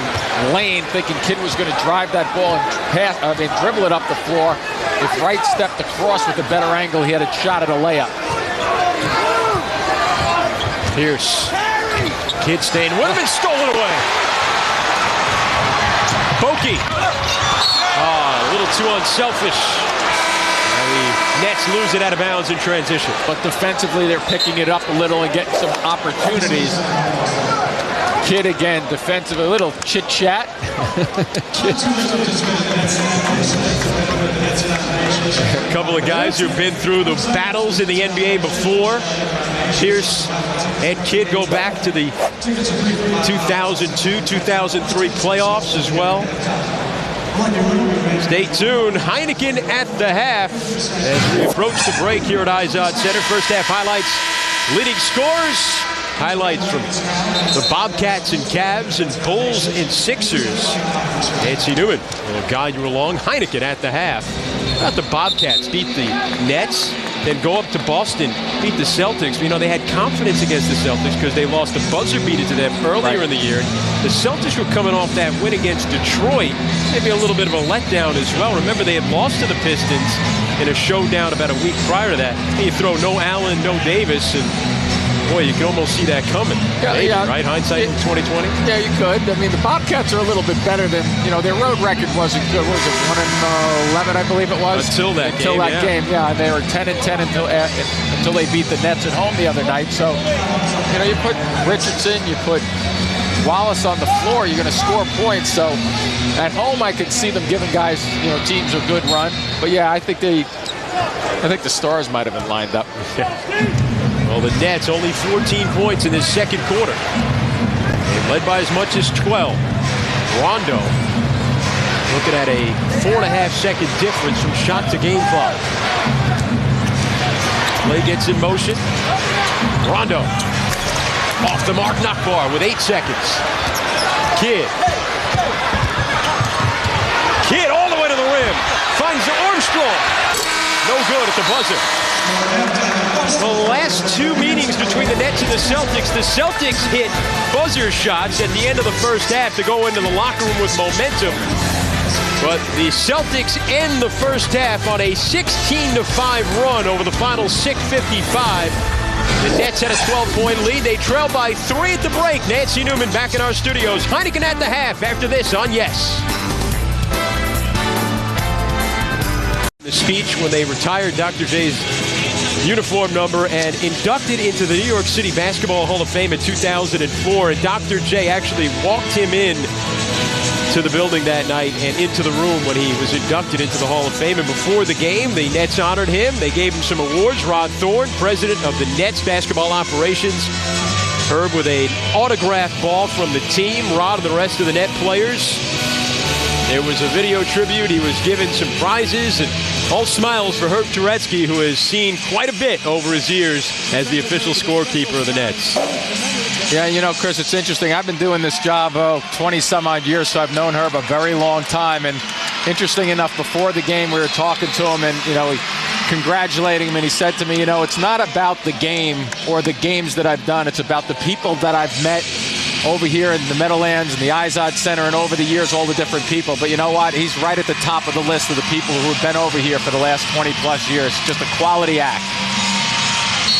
lane thinking Kidd was going to drive that ball and dribble it up the floor. If Wright stepped across with a better angle, he had a shot at a layup. Pierce. Kidd staying with him and stolen away. Bokey. A little too unselfish. And the Nets lose it out of bounds in transition. But defensively, they're picking it up a little and getting some opportunities. Kidd again, defensively, a little chit-chat. A couple of guys who've been through the battles in the NBA before. Pierce and Kidd go back to the 2002-2003 playoffs as well. Stay tuned. Heineken at the half as we approach the break here at Izod Center. First half highlights, leading scores. Highlights from the Bobcats and Cavs and Bulls and Sixers. Nancy Newman will guide you along. Heineken at the half. Not the Bobcats beat the Nets, then go up to Boston, beat the Celtics. You know, they had confidence against the Celtics because they lost a buzzer beater to them earlier in the year. The Celtics were coming off that win against Detroit. Maybe a little bit of a letdown as well. Remember, they had lost to the Pistons in a showdown about a week prior to that. And you throw no Allen, no Davis, and boy, you can almost see that coming. Maybe, right? Hindsight in 2020? Yeah, you could. I mean, the Bobcats are a little bit better than, you know, their road record wasn't good. What was it, 1-11, I believe it was? Until that game, yeah. They were 10-10 until they beat the Nets at home the other night. So, you know, you put Richardson, you put Wallace on the floor, you're going to score points. So, at home, I could see them giving guys, you know, teams a good run. But, yeah, I think the stars might have been lined up. Well, the Nets only 14 points in this second quarter. They led by as much as 12. Rondo looking at a 4.5-second difference from shot to game clock. Play gets in motion. Rondo off the mark, knock bar with 8 seconds. Kidd all the way to the rim. Finds Armstrong. No good at the buzzer. The last two meetings between the Nets and the Celtics hit buzzer shots at the end of the first half to go into the locker room with momentum. But the Celtics end the first half on a 16-5 run over the final 6:55. The Nets had a 12-point lead. They trail by 3 at the break. Nancy Newman back in our studios. Heineken at the half after this on Yes. The speech when they retired Dr. J's uniform number and inducted into the New York City Basketball Hall of Fame in 2004. And Dr. J actually walked him in to the building that night and into the room when he was inducted into the Hall of Fame. And before the game, the Nets honored him. They gave him some awards. Rod Thorne, president of the Nets basketball operations. Herb with an autographed ball from the team. Rod and the rest of the Net players. There was a video tribute. He was given some prizes, and all smiles for Herb Turetsky, who has seen quite a bit over his years as the official scorekeeper of the Nets. Yeah, you know, Chris, it's interesting. I've been doing this job 20-some-odd years, so I've known Herb a very long time. And interesting enough, before the game, we were talking to him, and, you know, congratulating him, and he said to me, you know, it's not about the game or the games that I've done. It's about the people that I've met over here in the Meadowlands and the Izod Center, and over the years, all the different people. But you know what? He's right at the top of the list of the people who have been over here for the last 20-plus years. Just a quality act.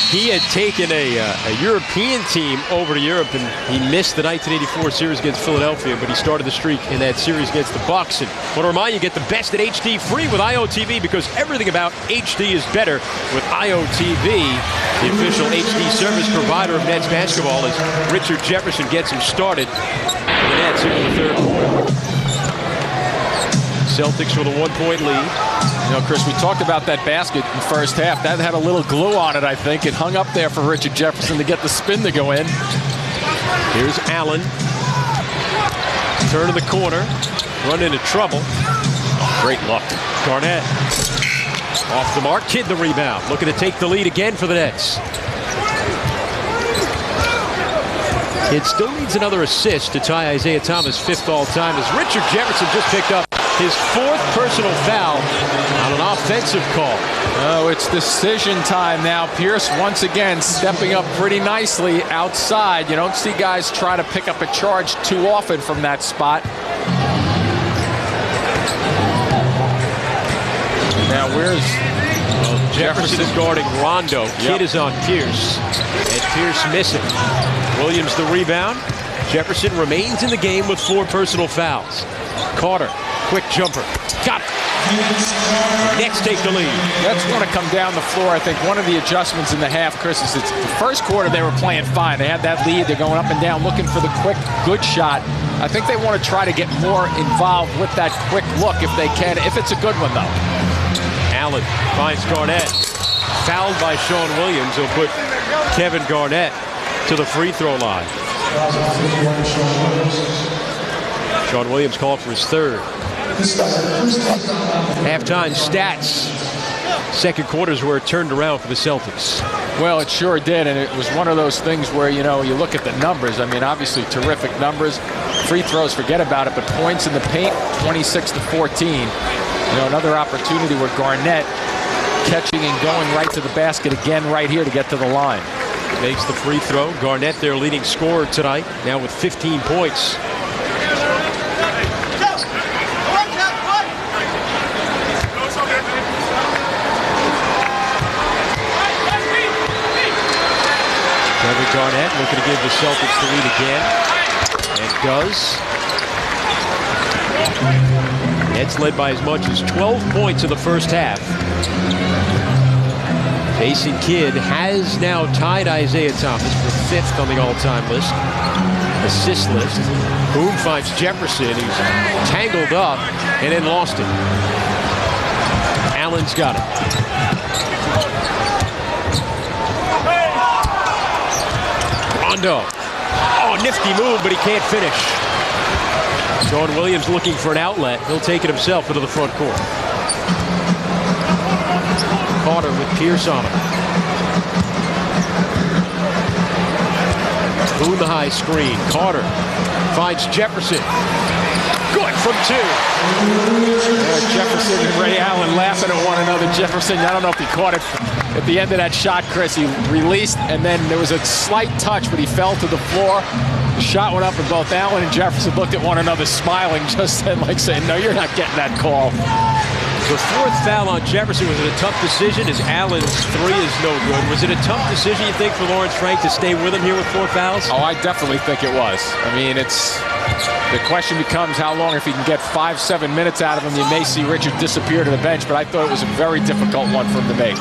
He had taken a European team over to Europe, and he missed the 1984 series against Philadelphia, but he started the streak in that series against the Bucks. And I want to remind you, get the best at HD free with IOTV, because everything about HD is better with IOTV, the official HD service provider of Nets basketball, as Richard Jefferson gets him started for the Nets into the third quarter. Celtics with a 1-point lead. You know, Chris, we talked about that basket in the first half. That had a little glue on it, I think. It hung up there for Richard Jefferson to get the spin to go in. Here's Allen. Turn to the corner. Run into trouble. Great luck. Garnett. Off the mark. Kidd the rebound. Looking to take the lead again for the Nets. Kid still needs another assist to tie Isaiah Thomas' 5th all-time as Richard Jefferson just picked up his 4th personal foul on an offensive call. Oh, it's decision time now. Pierce once again stepping up pretty nicely outside. You don't see guys try to pick up a charge too often from that spot. Now where's Jefferson is guarding Rondo. Kidd is on Pierce. And Pierce missing. Williams the rebound. Jefferson remains in the game with 4 personal fouls. Carter, quick jumper. Got it. Knicks take the lead. That's going to come down the floor. I think one of the adjustments in the half, Chris, is it's the first quarter they were playing fine. They had that lead. They're going up and down looking for the quick, good shot. I think they want to try to get more involved with that quick look if they can, if it's a good one, though. Allen finds Garnett. Fouled by Sean Williams. He'll put Kevin Garnett to the free throw line. Sean Williams called for his 3rd. Halftime stats. Second quarter's where it turned around for the Celtics. Well, it sure did, and it was one of those things where, you know, you look at the numbers. I mean, obviously terrific numbers. Free throws, forget about it, but points in the paint, 26-14. You know, another opportunity where Garnett catching and going right to the basket again right here to get to the line. Makes the free throw. Garnett, their leading scorer tonight, now with 15 points. Kevin Garnett looking to give the Celtics the lead again. And does. Nets led by as much as 12 points in the first half. Jason Kidd has now tied Isaiah Thomas for 5th on the all-time list. Assist list. Boone finds Jefferson, who's tangled up and then lost it. Allen's got it. Rondo. Oh, nifty move, but he can't finish. Sean Williams looking for an outlet. He'll take it himself into the front court. Carter with Pierce on him. Boone the high screen. Carter finds Jefferson. Good from 2. Jefferson and Ray Allen laughing at one another. Jefferson, I don't know if he caught it at the end of that shot, Chris. He released, and then there was a slight touch, but he fell to the floor. The shot went up, and both Allen and Jefferson looked at one another, smiling just then, like saying, no, you're not getting that call. The 4th foul on Jefferson. Was it a tough decision as Allen's 3 is no good? Was it a tough decision, you think, for Lawrence Frank to stay with him here with 4 fouls? Oh, I definitely think it was. I mean, the question becomes how long. If he can get 5-7 minutes out of him, you may see Richard disappear to the bench, but I thought it was a very difficult one for him to make.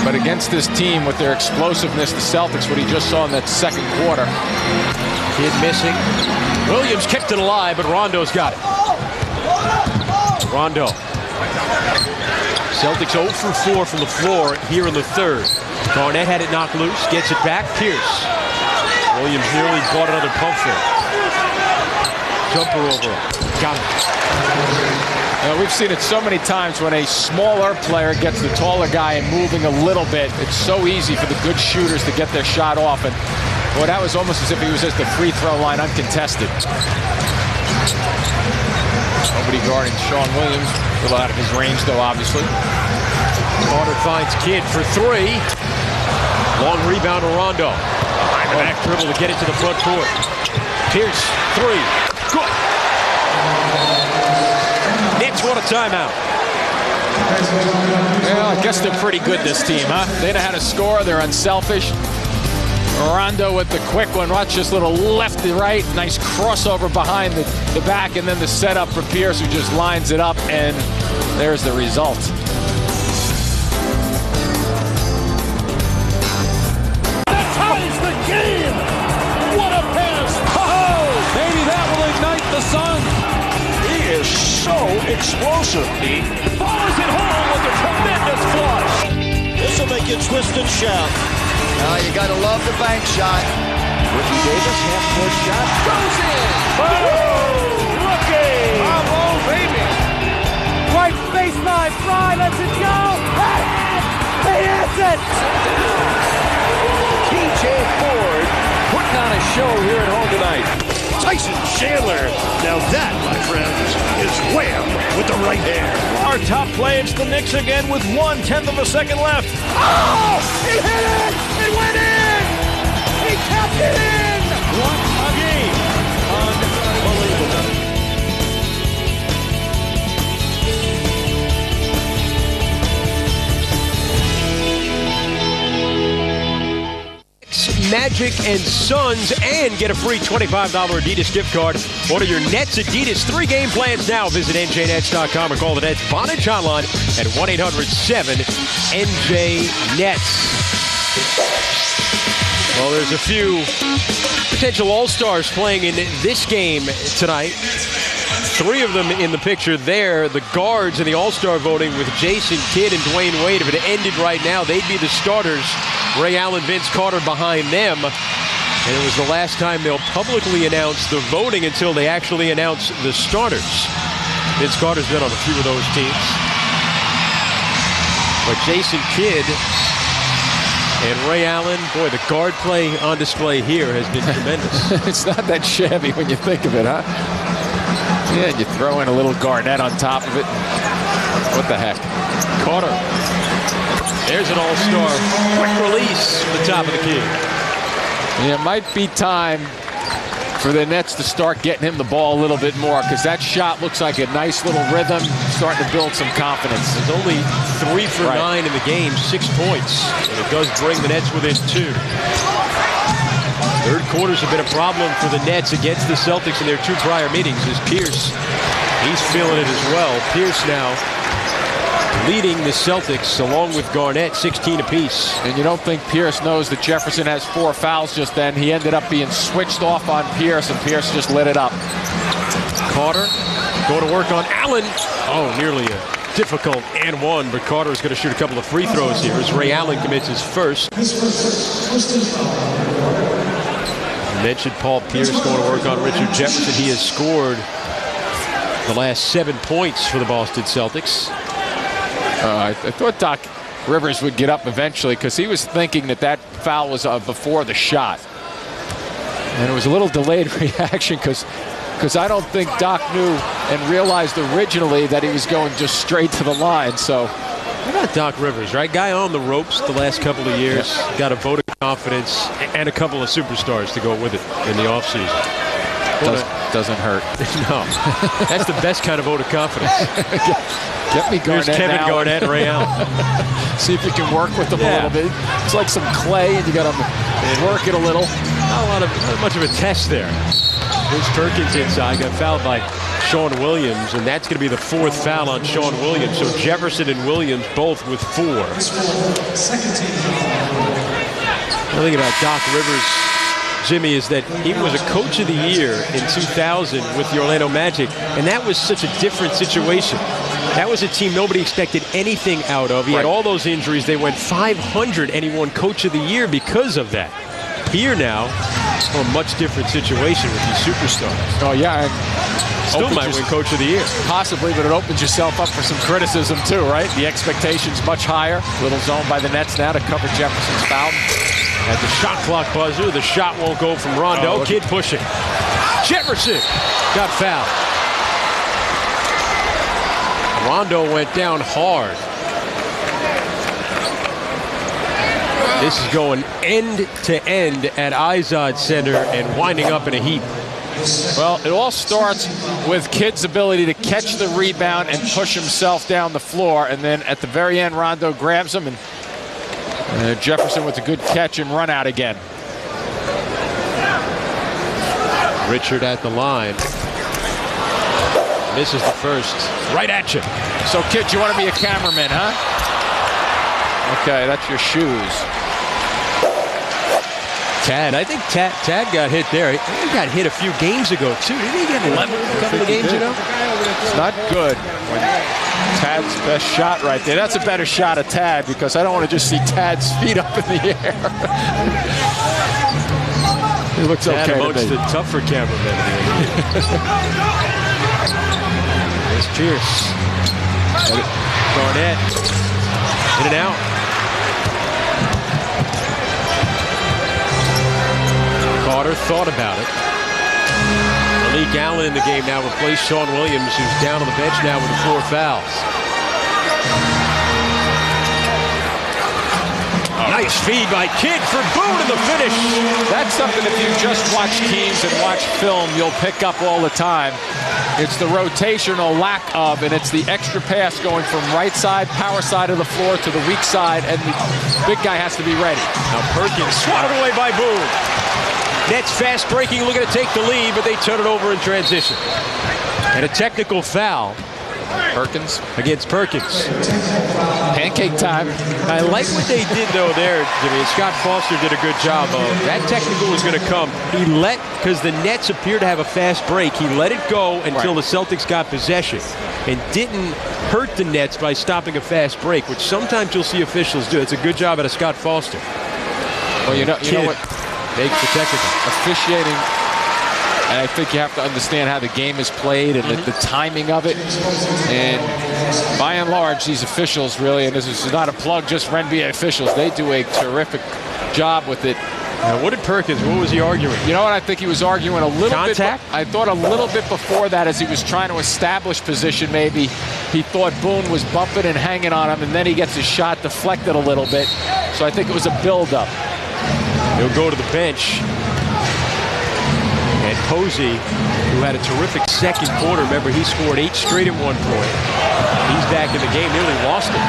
But against this team with their explosiveness, the Celtics, what he just saw in that second quarter. Kidd missing. Williams kept it alive, but Rondo's got it. Rondo. Celtics 0 for 4 from the floor here in the 3rd. Garnett had it knocked loose, gets it back. Pierce. Williams nearly bought another pump fake. Jumper over. Got it. We've seen it so many times when a smaller player gets the taller guy and moving a little bit. It's so easy for the good shooters to get their shot off. And boy, that was almost as if he was at the free throw line uncontested. Nobody guarding Sean Williams. A little out of his range, though, obviously. Carter finds Kidd for 3. Long rebound to Rondo. Behind the back dribble to get it to the front court. Pierce, 3. Good. Knicks want a timeout. Well, I guess they're pretty good, this team, huh? They know how to score. They're unselfish. Rondo with the quick one. Watch this little left to right. Nice crossover behind the back, and then the setup for Pierce, who just lines it up, and there's the result. That ties the game! What a pass! Oh, maybe that will ignite the sun. He is so explosive. He fires it home with a tremendous flush. This will make you twist and shout. You got to love the bank shot. Ricky Davis, half-court shot, goes in. Oh, rookie! Bravo, baby! Right baseline, Fry lets it go. He hits it! TJ a show here at home tonight. Tyson Chandler. Now that, my friends, is wham with the right hand. Our top play, it's the Knicks again with 1/10 of a second left. Oh! He hit it! It went in! He tapped it in! What a game. Unbelievable. Magic and Suns, and get a free $25 Adidas gift card. Order your Nets Adidas 3-game plans now. Visit NJNets.com or call the Nets Vonage hotline at 1-800-7-NJ-NETS. Well, there's a few potential All-Stars playing in this game tonight. 3 of them in the picture there. The guards in the All-Star voting with Jason Kidd and Dwayne Wade. If it ended right now, they'd be the starters. Ray Allen, Vince Carter behind them. And it was the last time they'll publicly announce the voting until they actually announce the starters. Vince Carter's been on a few of those teams. But Jason Kidd and Ray Allen, boy, the guard play on display here has been tremendous. It's not that shabby when you think of it, huh? Yeah, and you throw in a little Garnett on top of it. What the heck? Carter. There's an all-star. Quick release from the top of the key. Yeah, it might be time for the Nets to start getting him the ball a little bit more, because that shot looks like a nice little rhythm, starting to build some confidence. There's only 3 for 9 in the game, 6 points. And it does bring the Nets within 2. Third quarters have been a problem for the Nets against the Celtics in their 2 prior meetings. As Pierce, he's feeling it as well. Pierce now leading the Celtics along with Garnett, 16 apiece. And you don't think Pierce knows that Jefferson has 4 fouls just then. He ended up being switched off on Pierce, and Pierce just lit it up. Carter going to work on Allen. Oh, nearly a difficult and one, but Carter is going to shoot a couple of free throws here as Ray Allen commits his first. I mentioned Paul Pierce going to work on Richard Jefferson. He has scored the last 7 points for the Boston Celtics. I thought Doc Rivers would get up eventually, because he was thinking that foul was before the shot. And it was a little delayed reaction, because I don't think Doc knew and realized originally that he was going just straight to the line. So, how about Doc Rivers, right? Guy on the ropes the last couple of years. Yeah. Got a vote of confidence and a couple of superstars to go with it in the offseason. Doesn't hurt. No. That's the best kind of vote of confidence. Get me Garnett. Here's Kevin now. Garnett and Ray Allen. See if you can work with them a little bit. It's like some clay, and you got to work it a little. Not much of a test there. Here's Perkins inside. Got fouled by Sean Williams, and that's going to be the 4th foul on Sean Williams. So Jefferson and Williams both with 4. The thing about Doc Rivers, Jimmy, is that he was a coach of the year in 2000 with the Orlando Magic, and that was such a different situation. That was a team nobody expected anything out of. He had all those injuries. They went 500, and he won coach of the year because of that. Here now, a much different situation with these superstars. Oh, yeah. Still might win coach of the year. Possibly, but it opens yourself up for some criticism too, right? The expectation's much higher. Little zone by the Nets now to cover Jefferson's foul. At the shot clock buzzer, the shot won't go from Rondo. Kidd pushing. Jefferson got fouled. Rondo went down hard. This is going end to end at Izod Center and winding up in a heap. Well, it all starts with Kidd's ability to catch the rebound and push himself down the floor, and then at the very end, Rondo grabs him, and Jefferson with a good catch and run out again. Richard at the line. Misses the first. Right at you. So, Kidd, you want to be a cameraman, huh? Okay, that's your shoes. Tad, I think Tad got hit there. He got hit a few games ago, too. Didn't he get 11 a couple of games ago? It's not good when Tad's best shot right there. That's a better shot of Tad, because I don't want to just see Tad's feet up in the air. He looks Tad okay amongst to me. the tougher cameramen. There's Pierce. Garnett. In and out. Carter thought about it. Malik Allen in the game now replaced Sean Williams, who's down on the bench now with the 4 fouls. Nice feed by Kidd for Boone in the finish. That's something if you just watch teams and watch film, you'll pick up all the time. It's the rotational lack of, and it's the extra pass going from right side, power side of the floor to the weak side, and the big guy has to be ready. Now Perkins swatted away by Boone. Nets fast breaking, looking to take the lead, but they turn it over in transition. And a technical foul. Perkins against Perkins. Pancake time. I like what they did though there, Jimmy. And Scott Foster did a good job of that. Technical was going to come. He let, because the Nets appear to have a fast break, he let it go until the Celtics got possession and didn't hurt the Nets by stopping a fast break, which sometimes you'll see officials do. It's a good job out of Scott Foster. Well, you know what? Makes the technical. Officiating, and I think you have to understand how the game is played and the timing of it. And by and large, these officials really, and this is not a plug just for NBA officials, they do a terrific job with it. Now, what did Perkins, what was he arguing? You know what? I think he was arguing a little Contact? bit. I thought a little bit before that, as he was trying to establish position, maybe he thought Boone was bumping and hanging on him, and then he gets his shot deflected a little bit. So I think it was a build-up. He'll go to the bench. And Posey, who had a terrific second quarter, remember he scored 8 straight at one point. He's back in the game, nearly lost it.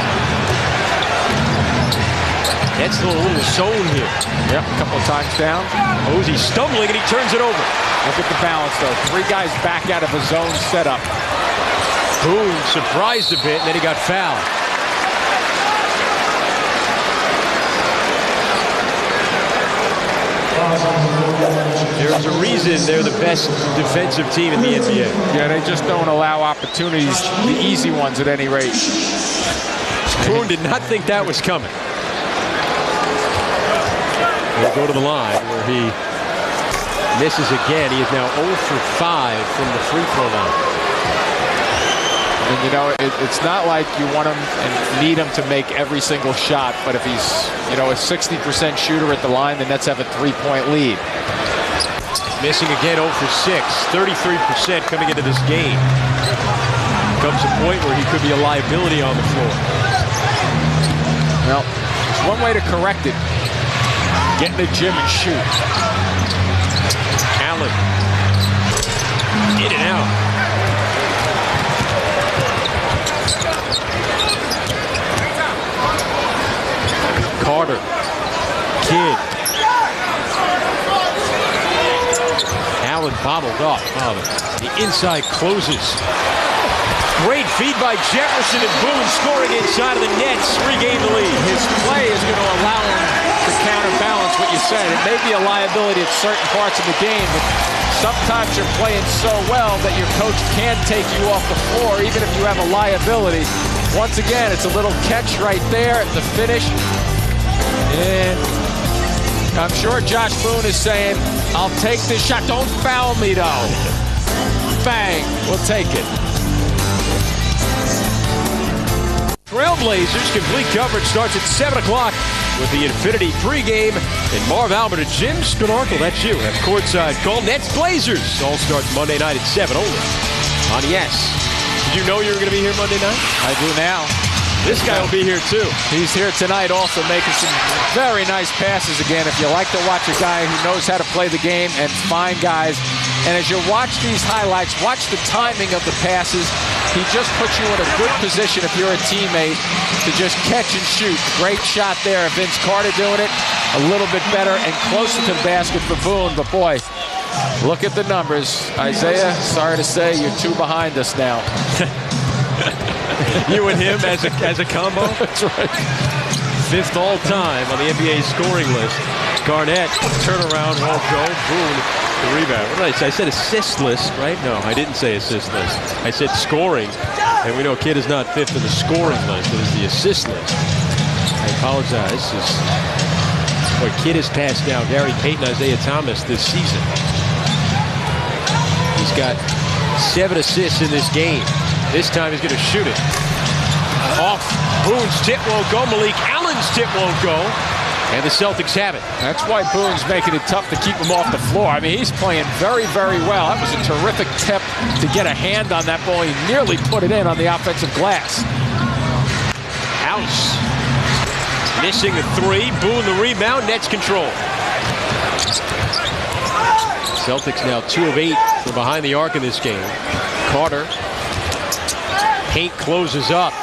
That's a little zone here. Yep, a couple of times down. Posey stumbling and he turns it over. Look at the balance though. 3 guys back out of a zone setup. Boone surprised a bit and then he got fouled. There's a reason they're the best defensive team in the NBA. Yeah, they just don't allow opportunities, the easy ones at any rate. Boone did not think that was coming. He'll go to the line where he misses again. He is now 0 for 5 from the free throw line. And you know, it's not like you want him and need him to make every single shot, but if he's, you know, a 60% shooter at the line, the Nets have a 3-point lead. Missing again, 0 for 6, 33% coming into this game. Comes a point where he could be a liability on the floor. Well, there's one way to correct it. Get in the gym and shoot. Allen. In and out. Carter. Kidd. Allen bottled up. Oh, the inside closes. Great feed by Jefferson and Boone scoring inside of the Nets. Regain the lead. His play is going to allow him to counterbalance what you said. It may be a liability at certain parts of the game, but sometimes you're playing so well that your coach can take you off the floor even if you have a liability. Once again, it's a little catch right there at the finish. And I'm sure Josh Boone is saying, I'll take this shot. Don't foul me, though. Bang. We'll take it. Trailblazers complete coverage starts at 7 o'clock with the Infinity pregame. And Marv Albert and Jim Spanarkle, that's you, have courtside call. Nets Blazers all starts Monday night at 7 only on Yes. Did you know you were going to be here Monday night? I do now. This guy will be here too. He's here tonight also making some very nice passes again. If you like to watch a guy who knows how to play the game and find guys. And as you watch these highlights, watch the timing of the passes. He just puts you in a good position if you're a teammate to just catch and shoot. Great shot there. Vince Carter doing it a little bit better and closer to the basket for Boone. But boy, look at the numbers. Isaiah, sorry to say, you're 2 behind us now. You and him as a combo? That's right. 5th all time on the NBA scoring list. Garnett, turnaround, won't go. Boone, the rebound. What did I say? I said assist list, right? No, I didn't say assist list. I said scoring. And we know Kidd is not 5th in the scoring list. It is the assist list. I apologize. Boy, Kidd has passed down Gary Payton, Isaiah Thomas this season. He's got 7 assists in this game. This time he's going to shoot it. Off. Boone's tip won't go. Malik Allen's tip won't go. And the Celtics have it. That's why Boone's making it tough to keep him off the floor. I mean, he's playing very, very well. That was a terrific tip to get a hand on that ball. He nearly put it in on the offensive glass. House missing the three. Boone the rebound. Nets control. Celtics now 2 of 8 from behind the arc in this game. Carter. Paint closes up.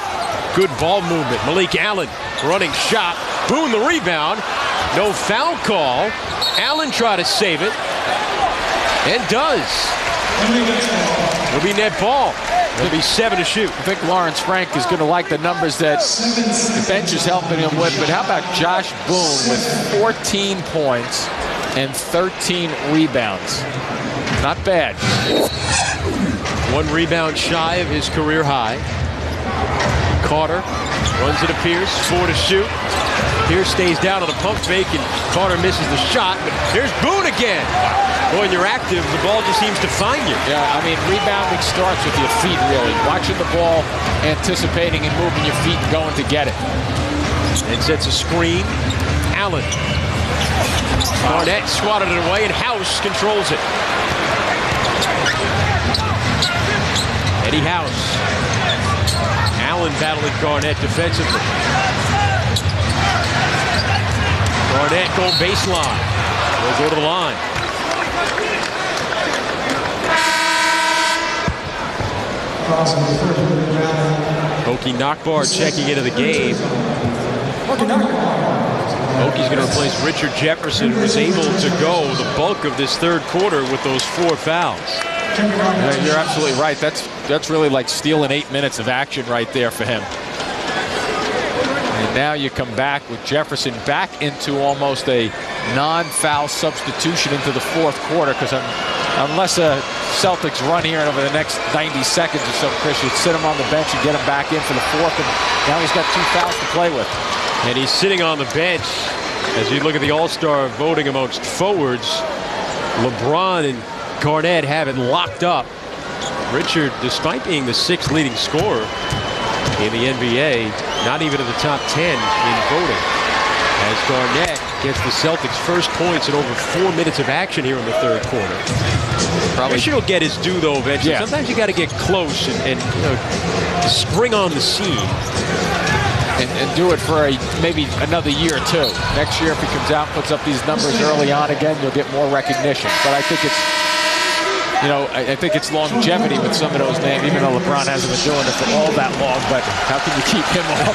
Good ball movement. Malik Allen running shot. Boone the rebound. No foul call. Allen tried to save it. And does. It'll be net ball. It'll be 7 to shoot. I think Lawrence Frank is going to like the numbers that the bench is helping him with. But how about Josh Boone with 14 points and 13 rebounds? Not bad. 1 rebound shy of his career high. Carter runs it to Pierce. 4 to shoot. Pierce stays down on a pump fake, and Carter misses the shot. But here's Boone again. Boy, when you're active, the ball just seems to find you. Yeah, I mean, rebounding starts with your feet, really. Watching the ball, anticipating and moving your feet and going to get it. And sets a screen. Allen. Garnett swatted it away, and House controls it. Eddie House. Allen battling Garnett defensively. Garnett going baseline. They'll go to the line. Hokie Nakbar checking into the game. Hokie's going to replace Richard Jefferson, who was able to go the bulk of this third quarter with those 4 fouls. Yeah, you're absolutely right. That's really like stealing 8 minutes of action right there for him. And now you come back with Jefferson back into almost a non-foul substitution into the fourth quarter, because unless a Celtics run here over the next 90 seconds or so, Chris, you'd sit him on the bench and get him back in for the fourth, and now he's got 2 fouls to play with. And he's sitting on the bench. As you look at the All-Star voting amongst forwards, LeBron and Garnett have it locked up. Richard, despite being the 6th leading scorer in the NBA, not even in the top 10 in voting, as Garnett gets the Celtics' first points in over 4 minutes of action here in the third quarter. Richard will get his due, though, eventually. Yeah. Sometimes you got to get close and you know, spring on the scene. And do it for maybe another year or 2. Next year, if he comes out and puts up these numbers early on again, you'll get more recognition. But I think it's, you know, I think it's longevity with some of those names, even though LeBron hasn't been doing it for all that long. But how can you keep him off?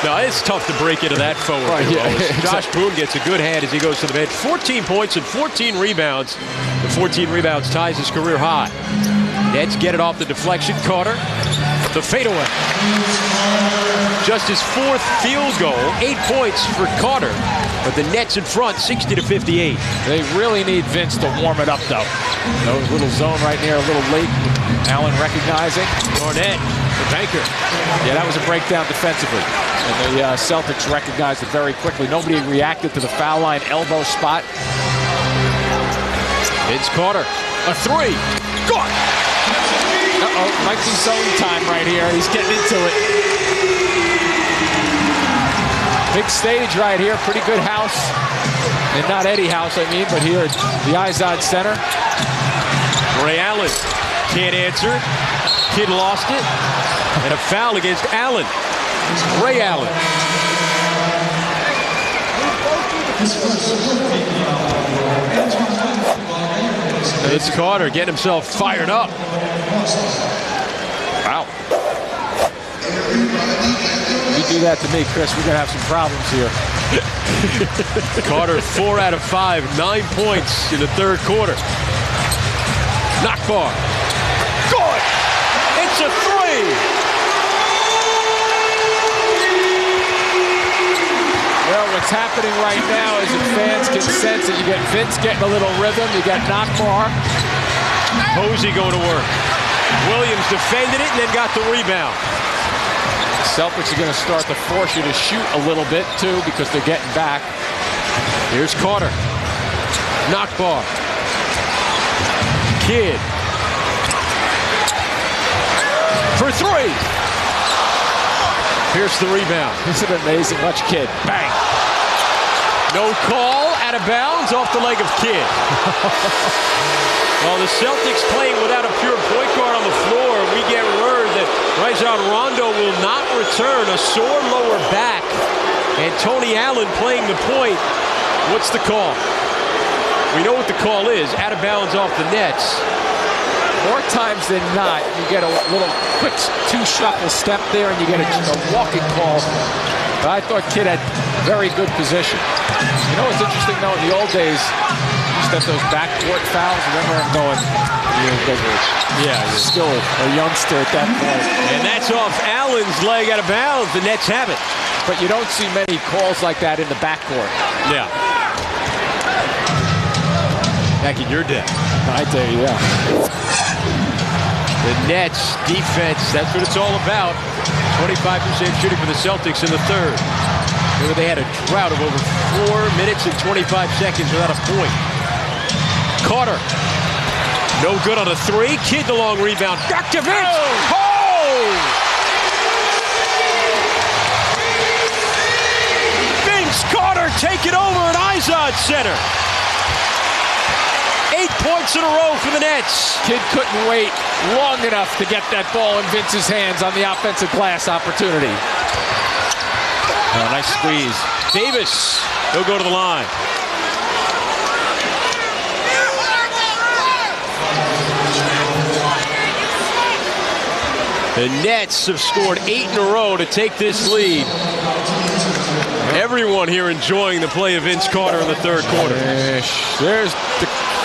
No, it's tough to break into that forward. Right, yeah, Josh Boone gets a good hand as he goes to the bench. 14 points and 14 rebounds. The 14 rebounds ties his career high. Nets get it off the deflection. Carter, the fadeaway. Just his 4th field goal. 8 points for Carter. But the Nets in front, 60-58. They really need Vince to warm it up, though. No little zone right near, a little late. Allen recognizing. Garnett, the banker. Yeah, that was a breakdown defensively. And the Celtics recognized it very quickly. Nobody reacted to the foul line elbow spot. Vince Carter, a 3. Good. Uh-oh, might be zone time right here. He's getting into it. Big stage right here, pretty good house. And not Eddie House, I mean, but here at the Izod Center. Ray Allen can't answer. Kid lost it. And a foul against Allen. Ray Allen. It's Carter getting himself fired up. Wow. You do that to me, Chris, we're going to have some problems here. Carter, 4 out of 5, 9 points in the third quarter. Knockbar. Good! It's a 3! Well, what's happening right now is that fans can sense that you get Vince getting a little rhythm, you got Knockbar. Posey going to work. Williams defended it and then got the rebound. Celtics are going to start to force you to shoot a little bit, too, because they're getting back. Here's Carter. Knockbar. Kidd. For 3. Here's the rebound. Isn't it amazing? Watch Kidd. Bang. No call, out of bounds, off the leg of Kidd. Well, the Celtics playing without a pure point guard on the floor. We get word that Rajon Rondo will not return, a sore lower back. And Tony Allen playing the point. What's the call? We know what the call is, out of bounds off the nets. More times than not, you get a little quick two-shuffle step there, and you get a walking call. But I thought Kidd had very good position. You know what's interesting, though? In the old days, you used to have those backcourt fouls. Remember, I'm going, yeah, you're still a youngster at that point. And that's off Allen's leg out of bounds. The Nets have it. But you don't see many calls like that in the backcourt. Yeah. Back in your day. I tell you, yeah. The Nets defense, that's what it's all about. 25% shooting for the Celtics in the third. Remember, they had a drought of over 4 minutes and 25 seconds without a point. Carter, no good on a three. Kidd the long rebound. Back to Vince. Oh! Vince Carter take it over at Izod Center. 8 points in a row for the Nets. Kidd couldn't wait long enough to get that ball in Vince's hands on the offensive glass opportunity. Oh, nice squeeze. Davis, he'll go to the line. The Nets have scored 8 in a row to take this lead. Everyone here enjoying the play of Vince Carter in the third quarter. There's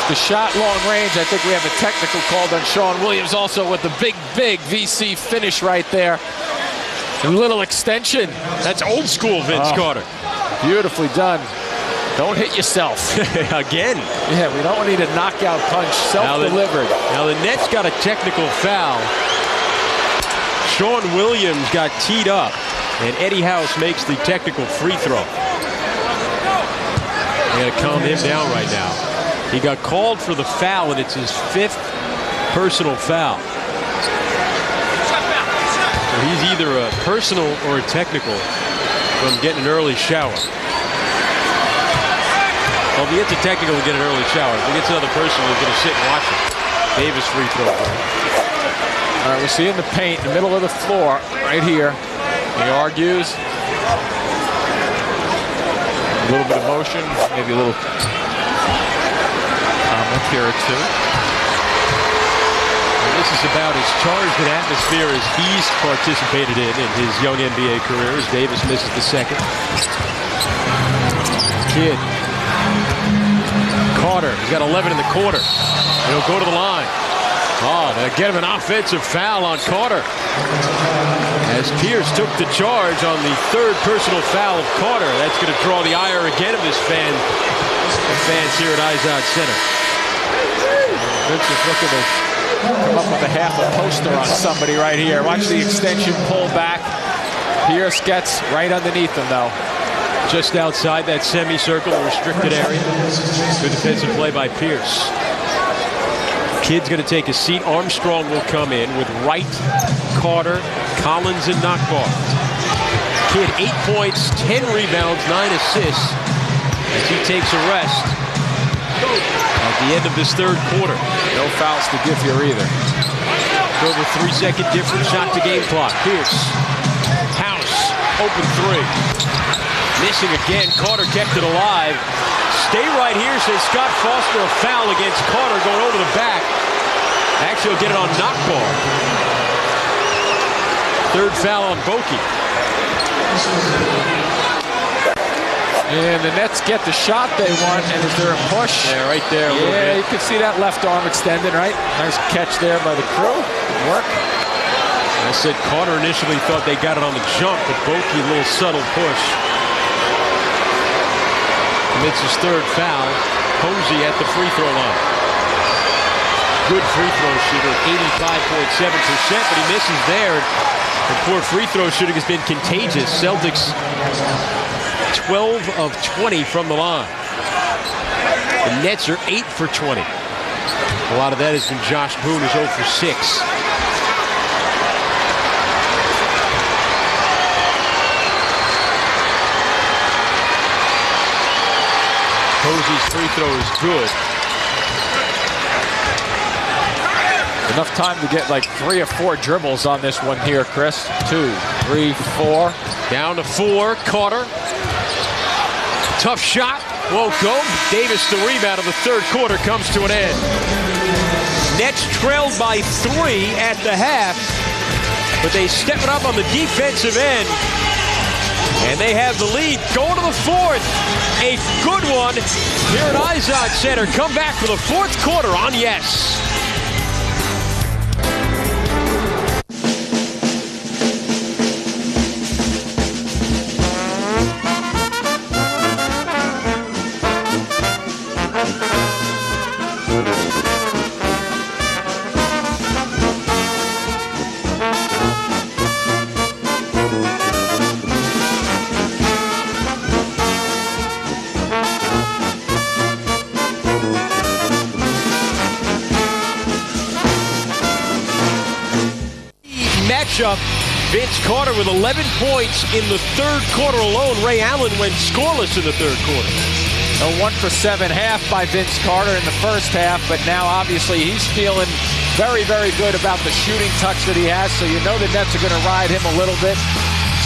the shot long range. I think we have a technical called on Sean Williams also with the big VC finish right there. A little extension. That's old school Vince Carter. Beautifully done. Don't hit yourself. Again. Yeah, we don't need a knockout punch. Self-delivered. Now the Nets got a technical foul. Sean Williams got teed up, and Eddie House makes the technical free throw. We got to calm him down right now. He got called for the foul, and it's his 5th personal foul. So he's either a personal or a technical from getting an early shower. Well, if he gets a technical, he'll get an early shower. If he gets another personal, he's going to sit and watch it. Davis free throw. All right, we see in the paint, in the middle of the floor, right here. He argues. A little bit of motion, maybe a little comment here or two. And this is about as charged an atmosphere as he's participated in his young NBA career, as Davis misses the second. Kidd. Carter, he's got 11 in the quarter. He'll go to the line. Oh, they get him an offensive foul on Carter. As Pierce took the charge on the 3rd personal foul of Carter. That's going to draw the ire again of his fans here at Izod Center. Vince is looking to come up with a half a poster on somebody right here. Watch the extension pull back. Pierce gets right underneath him, though. Just outside that semicircle, restricted area. Good defensive play by Pierce. Kidd's going to take a seat. Armstrong will come in with Wright, Carter, Collins, and Knockbar. Kidd 8 points, 10 rebounds, 9 assists as he takes a rest at the end of this third quarter. No fouls to give here either. Over 3-second difference, shot to game clock. Pierce, House, open three. Missing again. Carter kept it alive. Stay right here, says Scott Foster. A foul against Carter going over the back. Actually, he'll get it on Knockball. 3rd foul on Boki. And the Nets get the shot they want, and is there a push? Yeah, right there. Yeah, you can see that left arm extended, right? Nice catch there by the crew. Good work. I said Carter initially thought they got it on the jump, but Boki, a little subtle push. Commits his 3rd foul. Posey at the free throw line. Good free throw shooter, 85.7%, but he misses there. And poor free throw shooting has been contagious. Celtics 12 of 20 from the line. The Nets are 8 for 20. A lot of that has been Josh Boone, who's 0 for 6. Posey's free throw is good. Enough time to get like 3 or 4 dribbles on this one here, Chris. 2, 3, 4. Down to 4. Carter. Tough shot. Won't go. Davis, the rebound of the third quarter, comes to an end. Nets trailed by 3 at the half, but they step it up on the defensive end, and they have the lead going to the fourth. A good one here at Izod Center. Come back for the fourth quarter on Yes. Matchup, Vince Carter with 11 points in the third quarter alone. Ray Allen went scoreless in the third quarter. A 1 for 7 half by Vince Carter in the first half, but now obviously he's feeling very, very good about the shooting touch that he has, so you know the Nets are going to ride him a little bit.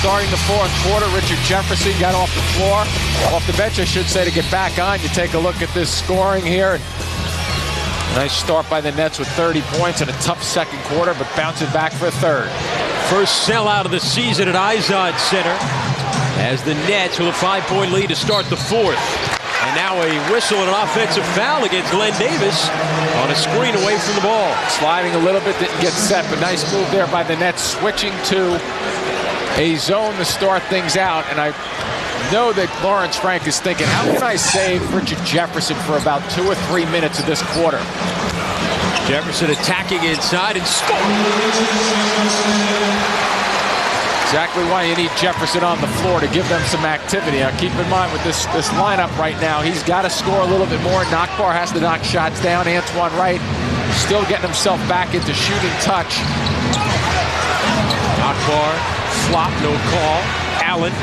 Starting the fourth quarter, Richard Jefferson got off the floor, off the bench, I should say, to get back on. You take a look at this scoring here. Nice start by the Nets with 30 points in a tough second quarter, but bouncing back for a third. First sellout of the season at Izod Center as the Nets with a 5-point lead to start the fourth. And now a whistle and an offensive foul against Glenn Davis on a screen away from the ball. Sliding a little bit, didn't get set, but nice move there by the Nets, switching to a zone to start things out. And I know that Lawrence Frank is thinking, how can I save Richard Jefferson for about 2 or 3 minutes of this quarter? Jefferson attacking inside and scoring. Exactly why you need Jefferson on the floor, to give them some activity. Now keep in mind with this lineup right now, he's got to score a little bit more. Nakbar has to knock shots down. Antoine Wright still getting himself back into shooting touch. Nakbar, flop, no call. Allen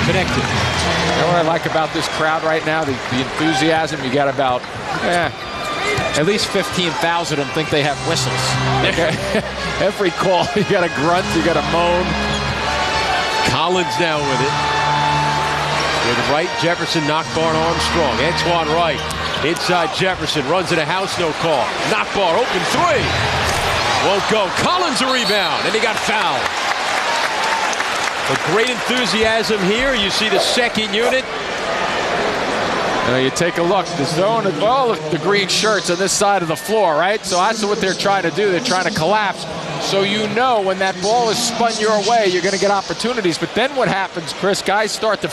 connected. You know what I like about this crowd right now? The enthusiasm. You got about at least 15,000 of them think they have whistles. Okay? Every call, you got a grunt, you got a moan. Collins now with it. With Wright, Jefferson, Nakbar, Armstrong. Antoine Wright inside Jefferson, runs it a house, no call. Nakbar, open 3. Won't go. Collins a rebound, and he got fouled. But great enthusiasm here. You see the second unit. You take a look, the zone of all of the green shirts on this side of the floor, right? So that's what they're trying to do. They're trying to collapse. So you know when that ball is spun your way, you're going to get opportunities. But then what happens, Chris, guys start to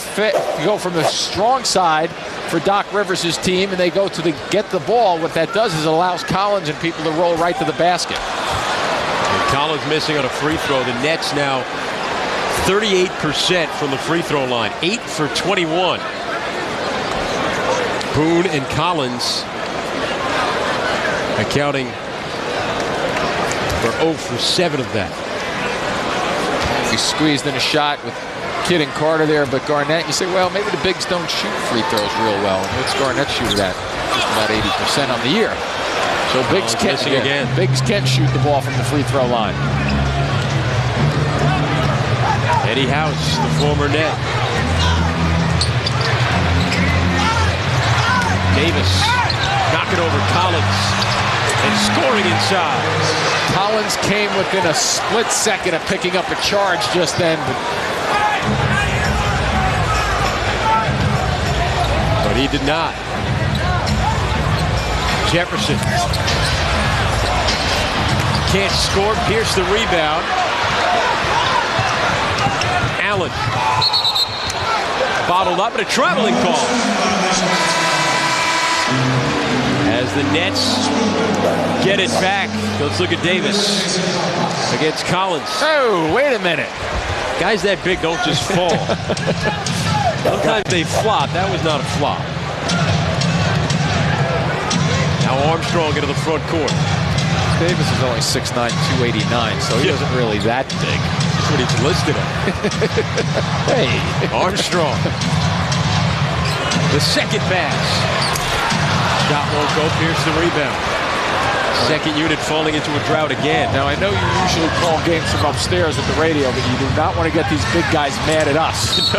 go from the strong side for Doc Rivers' team, and they go to get the ball. What that does is it allows Collins and people to roll right to the basket. And Collins missing on a free throw. The Nets now 38% from the free throw line, 8 for 21. Boone and Collins accounting for 0 for 7 of that. He squeezed in a shot with Kidd and Carter there, but Garnett, you say, well, maybe the bigs don't shoot free throws real well. What's Garnett shoot at? Just about 80% on the year. So bigs can't shoot the ball from the free throw line. Eddie House, the former Net. Davis knocking over Collins and scoring inside. Collins came within a split second of picking up a charge just then. But he did not. Jefferson can't score. Pierce the rebound. Allen bottled up and a traveling call. As the Nets get it back. Let's look at Davis against Collins. Oh, wait a minute. Guys that big don't just fall. Sometimes they flop. That was not a flop. Now Armstrong into the front court. Davis is only 6'9", 289, so he isn't really that big. That's what he's listed at. Hey. Armstrong. The second pass. Shot won't go. Pierce the rebound. Second unit falling into a drought again. Now, I know you usually call games from upstairs at the radio, but you do not want to get these big guys mad at us.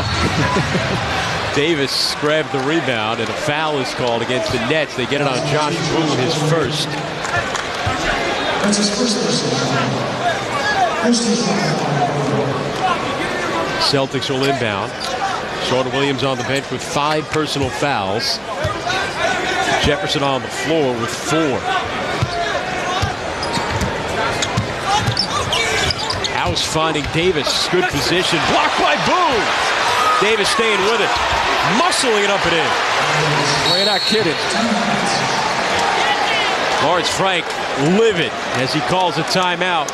Davis grabbed the rebound, and a foul is called against the Nets. They get it on Josh Boone, his first. That's his first Celtics will inbound. Sean Williams on the bench with 5 personal fouls. Jefferson on the floor with 4. House finding Davis. Good position. Blocked by Boone. Davis staying with it. Muscling it up and in. Well, you're not kidding. Lawrence Frank livid as he calls a timeout.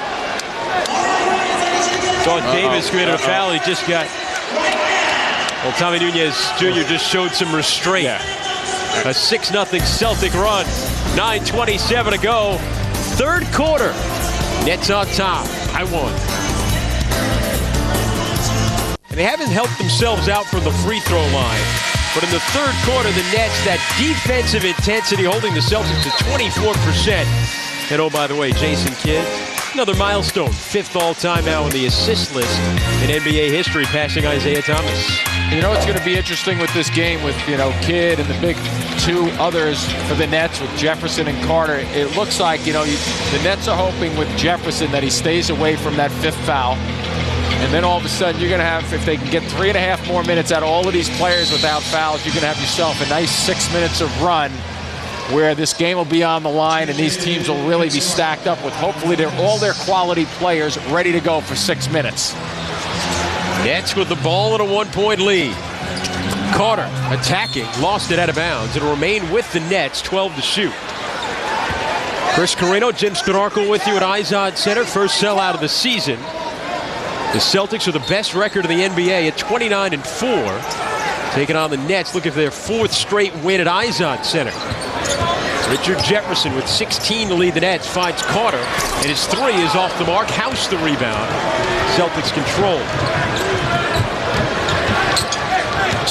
Thought Davis committed a foul. He just got... Well, Tommy Nunez Jr. just showed some restraint. A 6-0 Celtic run. 9:27 to go. Third quarter. Nets on top. I won. And they haven't helped themselves out from the free throw line. But in the third quarter, the Nets, that defensive intensity holding the Celtics to 24%. And oh, by the way, Jason Kidd, another milestone. 5th all-time now on the assist list in NBA history, passing Isaiah Thomas. You know what's going to be interesting with this game with, Kidd and the big 2 others for the Nets with Jefferson and Carter. It looks like, the Nets are hoping with Jefferson that he stays away from that 5th foul. And then all of a sudden, you're going to have, if they can get 3.5 more minutes out of all of these players without fouls, you're going to have yourself a nice 6 minutes of run where this game will be on the line and these teams will really be stacked up with hopefully all their quality players ready to go for 6 minutes. Nets with the ball and a 1-point lead. Carter attacking, lost it out of bounds. It'll remain with the Nets, 12 to shoot. Chris Carino, Jim Stonarkel with you at Izod Center. First sellout of the season. The Celtics are the best record in the NBA at 29-4. Taking on the Nets, looking for their 4th straight win at Izod Center. Richard Jefferson with 16 to lead the Nets, finds Carter, and his 3 is off the mark. House the rebound. Celtics control.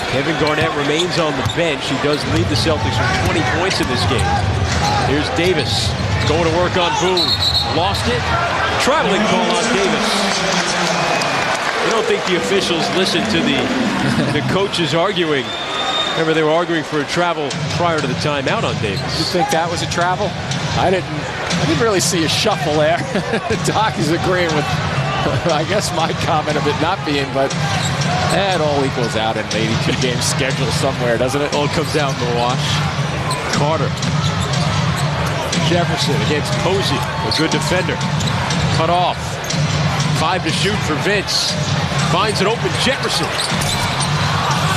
Kevin Garnett remains on the bench. He does lead the Celtics with 20 points in this game. Here's Davis going to work on Boone. Lost it. Traveling call on Davis. I don't think the officials listened to the coaches arguing. Remember, they were arguing for a travel prior to the timeout on Davis. You think that was a travel? I didn't really see a shuffle there. Doc is agreeing with, I guess, my comment of it not being, but it all equals out in an 82-game schedule somewhere, doesn't it? All comes out in the wash. Carter. Jefferson against Posey, a good defender. Cut off. 5 to shoot for Vince. Finds an open Jefferson.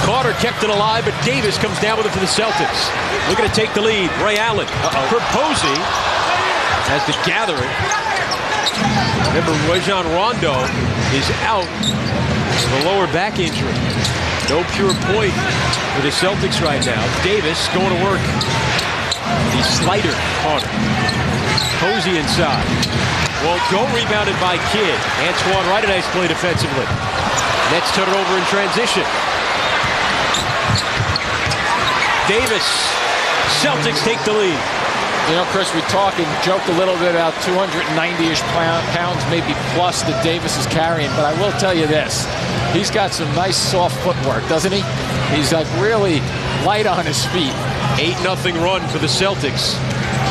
Carter kept it alive, but Davis comes down with it for the Celtics. Looking to take the lead. Ray Allen for Posey has to gather it. Remember, Rajon Rondo is out with a lower back injury. No pure point for the Celtics right now. Davis going to work. The slider, Carter. Posey inside. Won't go, rebounded by Kidd. Antoine Wright, a nice play defensively. Nets turn it over in transition. Davis. Celtics take the lead. Chris, we joked a little bit about 290-ish pounds, maybe plus, that Davis is carrying. But I will tell you this. He's got some nice soft footwork, doesn't he? He's like really light on his feet. 8-0 run for the Celtics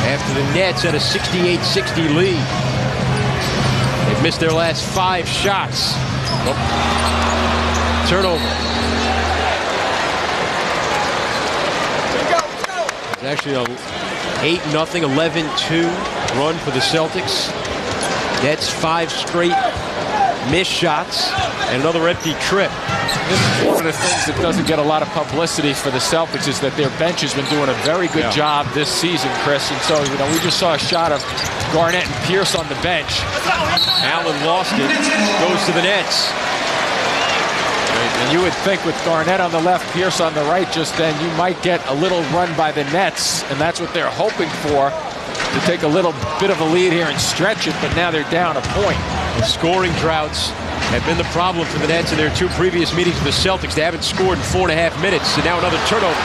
after the Nets had a 68-60 lead. They've missed their last 5 shots. Turnover. It's actually a 8-0, 11-2 run for the Celtics. Nets 5 straight missed shots and another empty trip. This is one of the things that doesn't get a lot of publicity for the Celtics is that their bench has been doing a very good job this season, Chris. And so, we just saw a shot of Garnett and Pierce on the bench. Allen lost it, goes to the Nets. And you would think with Garnett on the left, Pierce on the right, just then you might get a little run by the Nets, and that's what they're hoping for, to take a little bit of a lead here and stretch it, but now they're down a point. The scoring droughts have been the problem for the Nets in their 2 previous meetings with the Celtics. They haven't scored in 4.5 minutes, and now another turnover.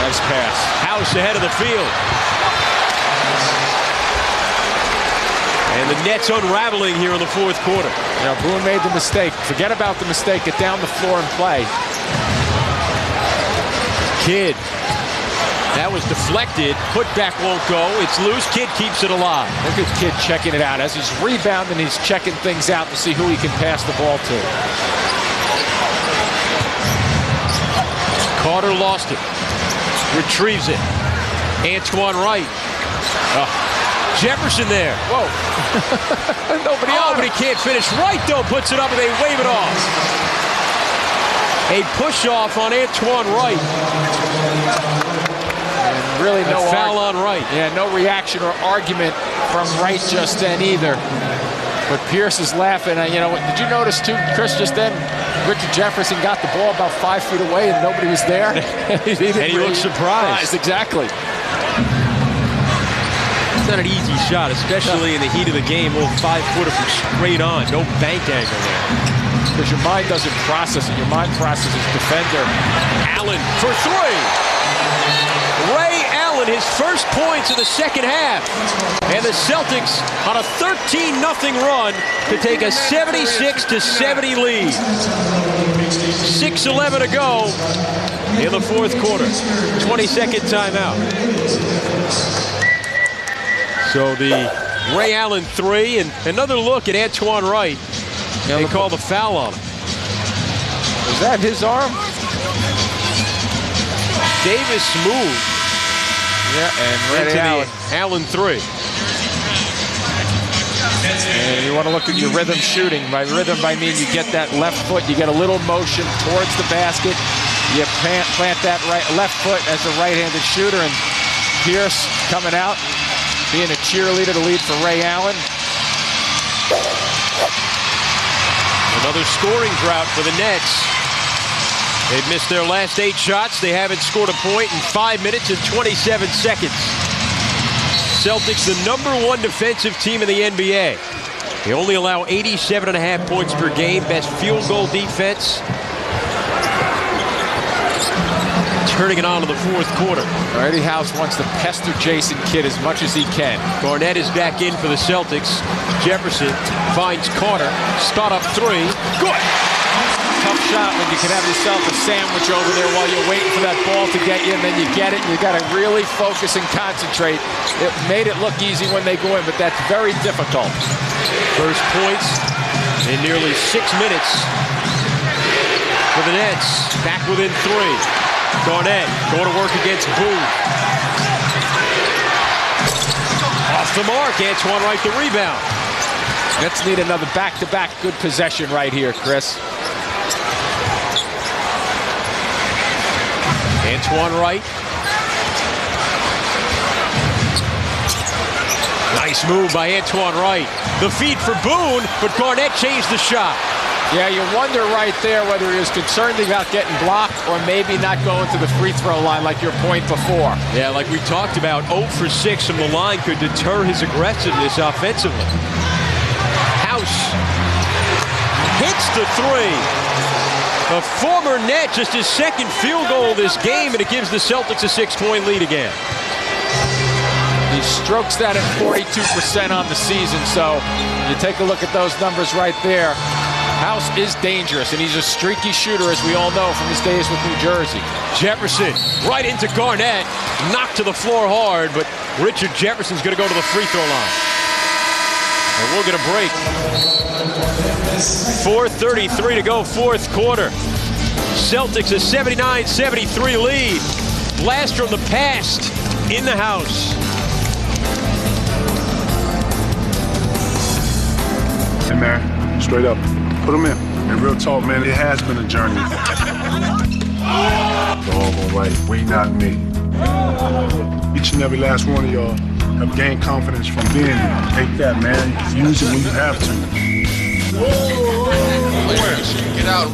Nice pass. House ahead of the field. And the Nets unraveling here in the 4th quarter. You know, Boone made the mistake. Forget about the mistake. Get down the floor and play. Kidd. That was deflected. Putback won't go. It's loose. Kidd keeps it alive. Look at Kidd checking it out. As he's rebounding, he's checking things out to see who he can pass the ball to. Carter lost it. Retrieves it. Antoine Wright. Jefferson there. Whoa. Nobody on but he can't finish. Wright, though, puts it up and they wave it off. A push-off on Antoine Wright. And really no foul on Wright. Yeah, no reaction or argument from Wright just then either. But Pierce is laughing. You know, did you notice too, Chris, just then Richard Jefferson got the ball about 5 feet away and nobody was there? And he looked surprised. Exactly. It's not an easy shot, especially in the heat of the game. A little 5-footer from straight on. No bank angle there. Because your mind doesn't process it. Your mind processes defender. Allen for 3. Ray Allen, his first points of the second half. And the Celtics on a 13-0 run to take a 76-70 lead. 6:11 to go in the 4th quarter. 22nd timeout. So the Ray Allen 3, and another look at Antoine Wright. They call the foul on him. Was that his arm? Davis moved. Yeah, and Ray Allen 3. And you want to look at your rhythm shooting. By rhythm, I mean you get that left foot, you get a little motion towards the basket. You plant that left foot as a right-handed shooter, and Pierce coming out, being a cheerleader to lead for Ray Allen. Another scoring drought for the Nets. They've missed their last 8 shots. They haven't scored a point in 5 minutes and 27 seconds. Celtics, the #1 defensive team in the NBA. They only allow 87.5 points per game. Best field goal defense. Turning it on to the 4th quarter. Eddie House wants to pester Jason Kidd as much as he can. Garnett is back in for the Celtics. Jefferson finds Carter. Spot up 3. Good. Tough shot when you can have yourself a sandwich over there while you're waiting for that ball to get you, and then you get it, and you got to really focus and concentrate. It made it look easy when they go in, but that's very difficult. First points in nearly 6 minutes for the Nets. Back within 3. Garnett going to work against Boone. Off the mark. Antoine Wright the rebound. Nets need another back-to-back good possession right here, Chris. Antoine Wright. Nice move by Antoine Wright. The feed for Boone, but Garnett changed the shot. Yeah, you wonder right there whether he was concerned about getting blocked or maybe not going to the free throw line like your point before. Yeah, like we talked about, 0 for 6 from the line could deter his aggressiveness offensively. House hits the 3. A former Net, just his second field goal this game, and it gives the Celtics a 6-point lead again. He strokes that at 42% on the season, so you take a look at those numbers right there. House is dangerous, and he's a streaky shooter, as we all know from his days with New Jersey. Jefferson right into Garnett, knocked to the floor hard, but Richard Jefferson's going to go to the free throw line. And we'll get a break. 4:33 to go, 4th quarter. Celtics a 79-73 lead. Blast from the past in the house. Hey man, straight up, put them in. And real talk, man, it has been a journey. All right, we not me. Each and every last one of y'all have gained confidence from being here. Take that, man. Use it when you have to. Get out.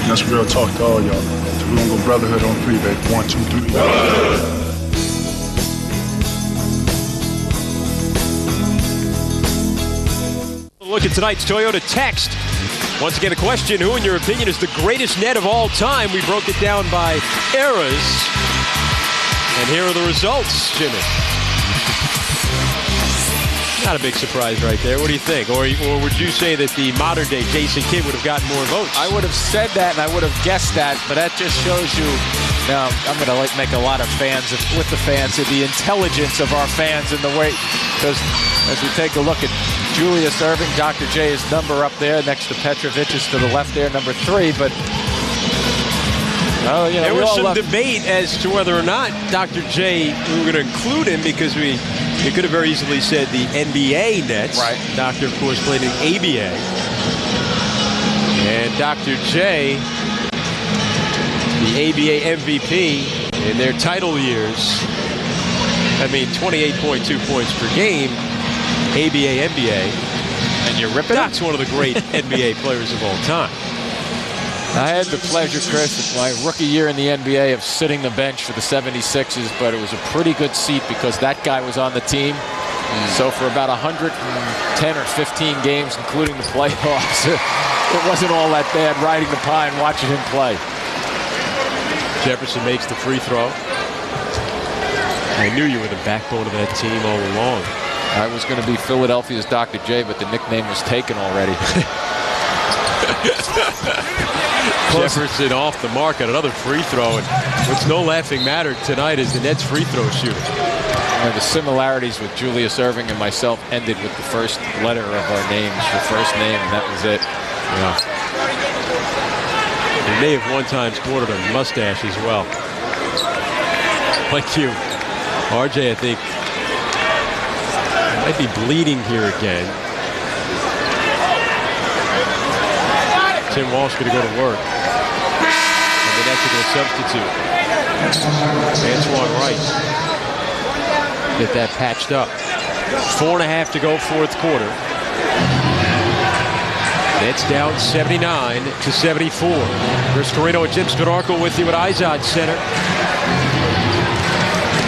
That's real talk to all y'all. So we're gonna go brotherhood on 3, baby. 1, 2, 3. Look at tonight's Toyota text. Once again, a question: who, in your opinion, is the greatest net of all time? We broke it down by eras. And here are the results, Jimmy. Not a big surprise right there. What do you think? Or would you say that the modern-day Jason Kidd would have gotten more votes? I would have said that, and I would have guessed that, but that just shows you. Now, I'm going to make a lot of fans with the fans, the intelligence of our fans in the way, because as we take a look at Julius Erving, Dr. J's number up there next to Petrovic is to the left there, number 3, but there was some debate as to whether or not Dr. J, we were going to include him because you could have very easily said the NBA Nets. Right. Doctor, of course, played in ABA. And Dr. J, the ABA MVP in their title years. I mean, 28.2 points per game, ABA, NBA. And you're ripping Doc's one of the great NBA players of all time. I had the pleasure, Chris, my rookie year in the NBA of sitting the bench for the 76ers, but it was a pretty good seat because that guy was on the team. So for about 110 or 15 games, including the playoffs, it wasn't all that bad riding the pine watching him play. Jefferson makes the free throw. I knew you were the backbone of that team all along. I was going to be Philadelphia's Dr. J, but the nickname was taken already. Jefferson off the mark on another free throw, and what's no laughing matter tonight is the Nets free throw shooter. The similarities with Julius Erving and myself ended with the first letter of our names, the first name, and that was it. Yeah. He may have one time sported a mustache as well. Like you. RJ, I think, might be bleeding here again. Tim Walsh going to go to work. And the Nets are going to substitute. Antoine Rice. Get that patched up. 4.5 to go, fourth quarter. Nets down 79-74. Chris Carino and Jim Spadorko with you at Izod Center.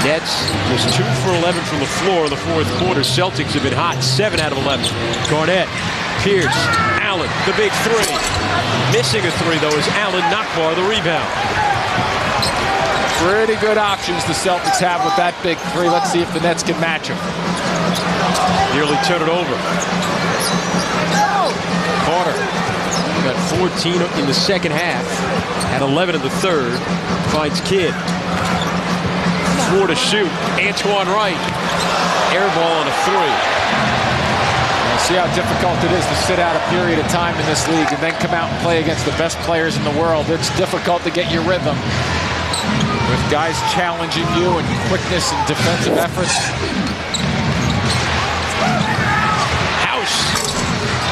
Nets was 2 for 11 from the floor in the fourth quarter. Celtics have been hot, 7 out of 11. Garnett, Pierce, Allen, the big 3. Missing a 3, though, is Allen Nakbar, the rebound. Pretty good options the Celtics have with that big 3. Let's see if the Nets can match him. Nearly turn it over. Carter got 14 in the second half, had 11 in the third. Finds Kidd. 4 to shoot. Antoine Wright. Air ball on a 3. See how difficult it is to sit out a period of time in this league and then come out and play against the best players in the world. It's difficult to get your rhythm with guys challenging you and quickness and defensive efforts. House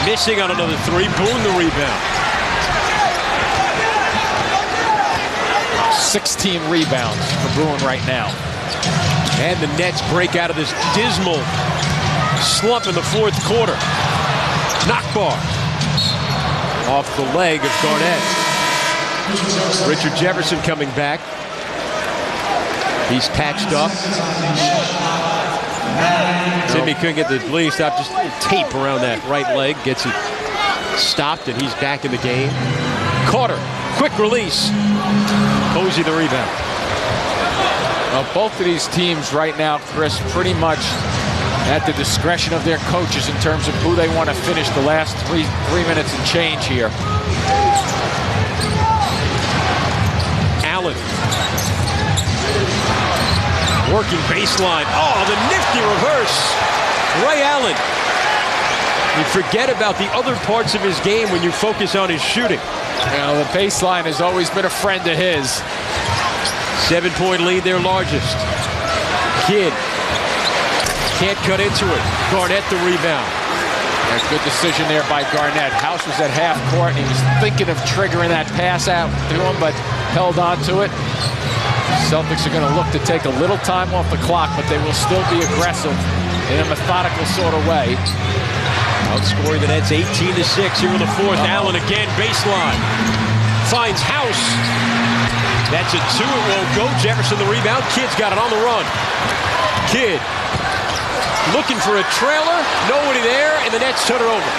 missing on another 3. Boone the rebound. 16 rebounds for Boone right now. And the Nets break out of this dismal slump in the fourth quarter. Nakbar off the leg of Garnett. Richard Jefferson coming back. He's patched up. Timmy couldn't get the bleeding stop. Just a little tape around that right leg. Gets it stopped, and he's back in the game. Carter, quick release. Posey the rebound. Both of these teams right now, Chris, pretty much at the discretion of their coaches in terms of who they want to finish the last three minutes and change here. Allen. Working baseline. Oh, the nifty reverse. Ray Allen. You forget about the other parts of his game when you focus on his shooting. You know, the baseline has always been a friend of his. 7-point lead, their largest. Kidd. Can't cut into it. Garnett the rebound. A good decision there by Garnett. House was at half court, and he was thinking of triggering that pass out to him, but held on to it. Celtics are going to look to take a little time off the clock, but they will still be aggressive in a methodical sort of way. Outscoring the Nets 18-6 here in the fourth. Allen again, baseline. Finds House. That's a 2. It won't go. Jefferson the rebound. Kidd's got it on the run. Kidd looking for a trailer. Nobody there, and the Nets turn it over.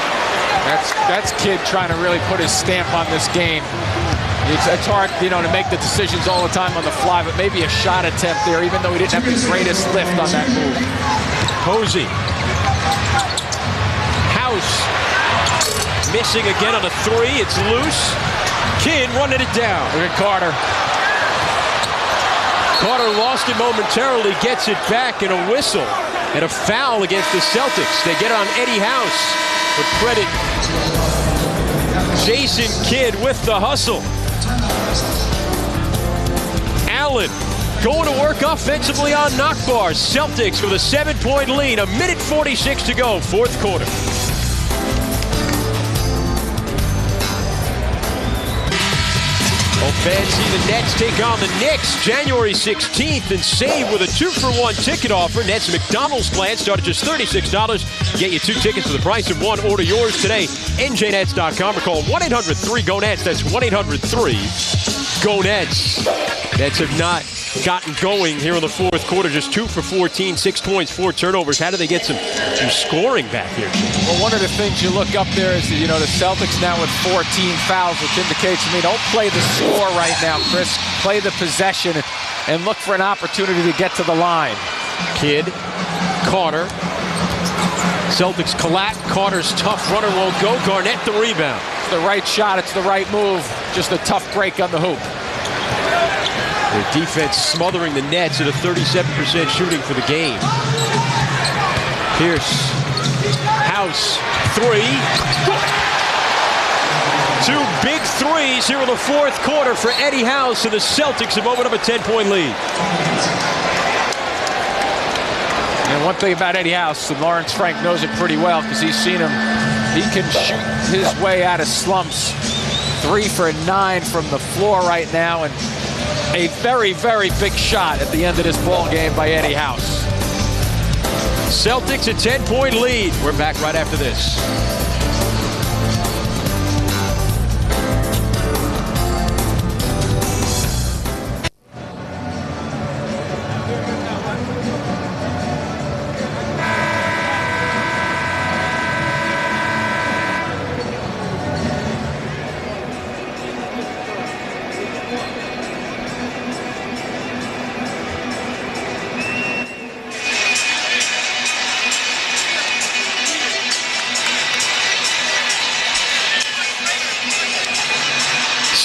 That's Kidd trying to really put his stamp on this game. It's hard, to make the decisions all the time on the fly, but maybe a shot attempt there, even though he didn't have the greatest lift on that move. Posey. House. Missing again on a three. It's loose. Kidd running it down. Look at Carter. Carter lost it momentarily, gets it back, and a whistle. And a foul against the Celtics. They get it on Eddie House. But credit Jason Kidd with the hustle. Allen going to work offensively on knockbars. Celtics with a 7-point lead. 1:46 to go, fourth quarter. Fancy the Nets take on the Knicks January 16th and save with a 2-for-1 ticket offer. Nets McDonald's plan start at just $36. Get you 2 tickets for the price of 1. Order yours today. NJNets.com or call 1-800-3-GO-NETS. That's 1-800-3-GO-NETS. Nets have not gotten going here in the fourth quarter. Just 2 for 14, 6 points, 4 turnovers. How do they get some scoring back here? Well, one of the things you look up there is, the Celtics now with 14 fouls, which indicates to me don't play the score right now, Chris. Play the possession and look for an opportunity to get to the line. Kidd, Carter. Celtics collapse. Carter's tough runner won't go. Garnett the rebound. It's the right shot. It's the right move. Just a tough break on the hoop. Their defense smothering the Nets at a 37% shooting for the game. Pierce. House. 3. 2 big threes here in the fourth quarter for Eddie House, and the Celtics have opened up a 10-point lead. And one thing about Eddie House, and Lawrence Frank knows it pretty well because he's seen him. He can shoot his way out of slumps. 3 for 9 from the floor right now, and a very, very big shot at the end of this ball game by Eddie House. Celtics a 10-point lead. We're back right after this.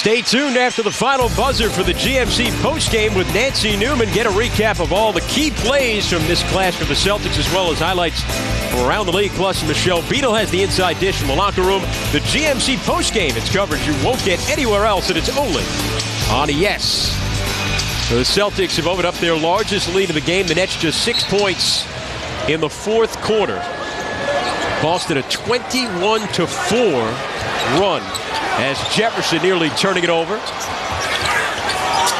Stay tuned after the final buzzer for the GMC postgame with Nancy Newman. Get a recap of all the key plays from this clash for the Celtics, as well as highlights from around the league. Plus, Michelle Beadle has the inside dish from the locker room. The GMC postgame, it's coverage you won't get anywhere else, and it's only on ES. So the Celtics have opened up their largest lead of the game. The Nets just 6 points in the fourth quarter. Boston a 21-4 run. As Jefferson nearly turning it over.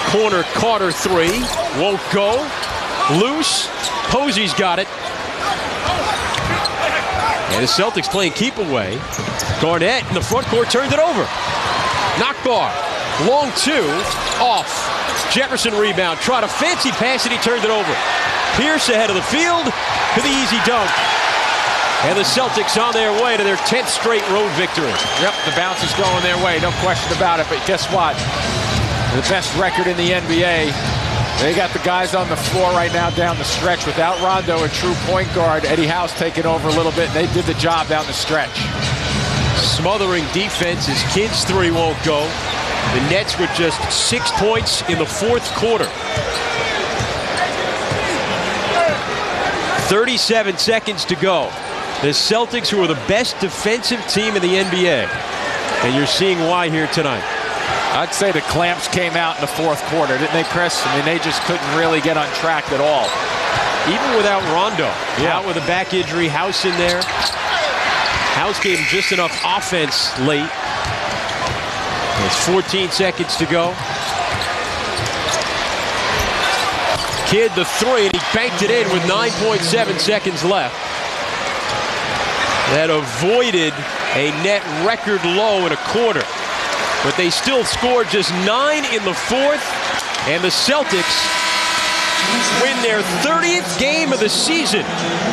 Corner Carter 3. Won't go. Loose. Posey's got it. And the Celtics playing keep away. Garnett in the front court turns it over. Knockbar. Long 2. Off. Jefferson rebound. Tried a fancy pass and he turned it over. Pierce ahead of the field to the easy dunk. And the Celtics on their way to their 10th straight road victory. Yep, the bounce is going their way, no question about it. But guess what? The best record in the NBA. They got the guys on the floor right now down the stretch. Without Rondo, a true point guard, Eddie House taking over a little bit, and they did the job down the stretch. Smothering defense as Kidd's 3 won't go. The Nets with just 6 points in the fourth quarter. 37 seconds to go. The Celtics, who are the best defensive team in the NBA. And you're seeing why here tonight. I'd say the clamps came out in the fourth quarter, didn't they, Chris? I mean, they just couldn't really get on track at all. Even without Rondo. Out with a back injury. House in there. House gave him just enough offense late. There's 14 seconds to go. Kidd the 3, and he banked it in with 9.7 seconds left. That avoided a net record low in a quarter. But they still scored just 9 in the fourth. And the Celtics win their 30th game of the season.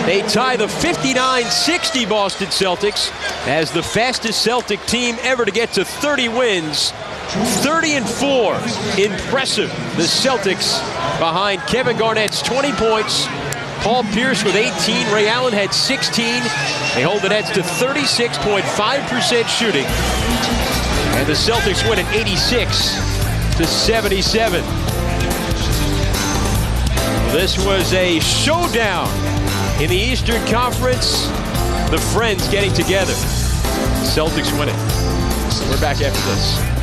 They tie the 59-60 Boston Celtics as the fastest Celtic team ever to get to 30 wins. 30-4. Impressive. The Celtics behind Kevin Garnett's 20 points. Paul Pierce with 18. Ray Allen had 16. They hold the Nets to 36.5% shooting. And the Celtics win at 86-77. This was a showdown in the Eastern Conference. The friends getting together. Celtics win it. We're back after this.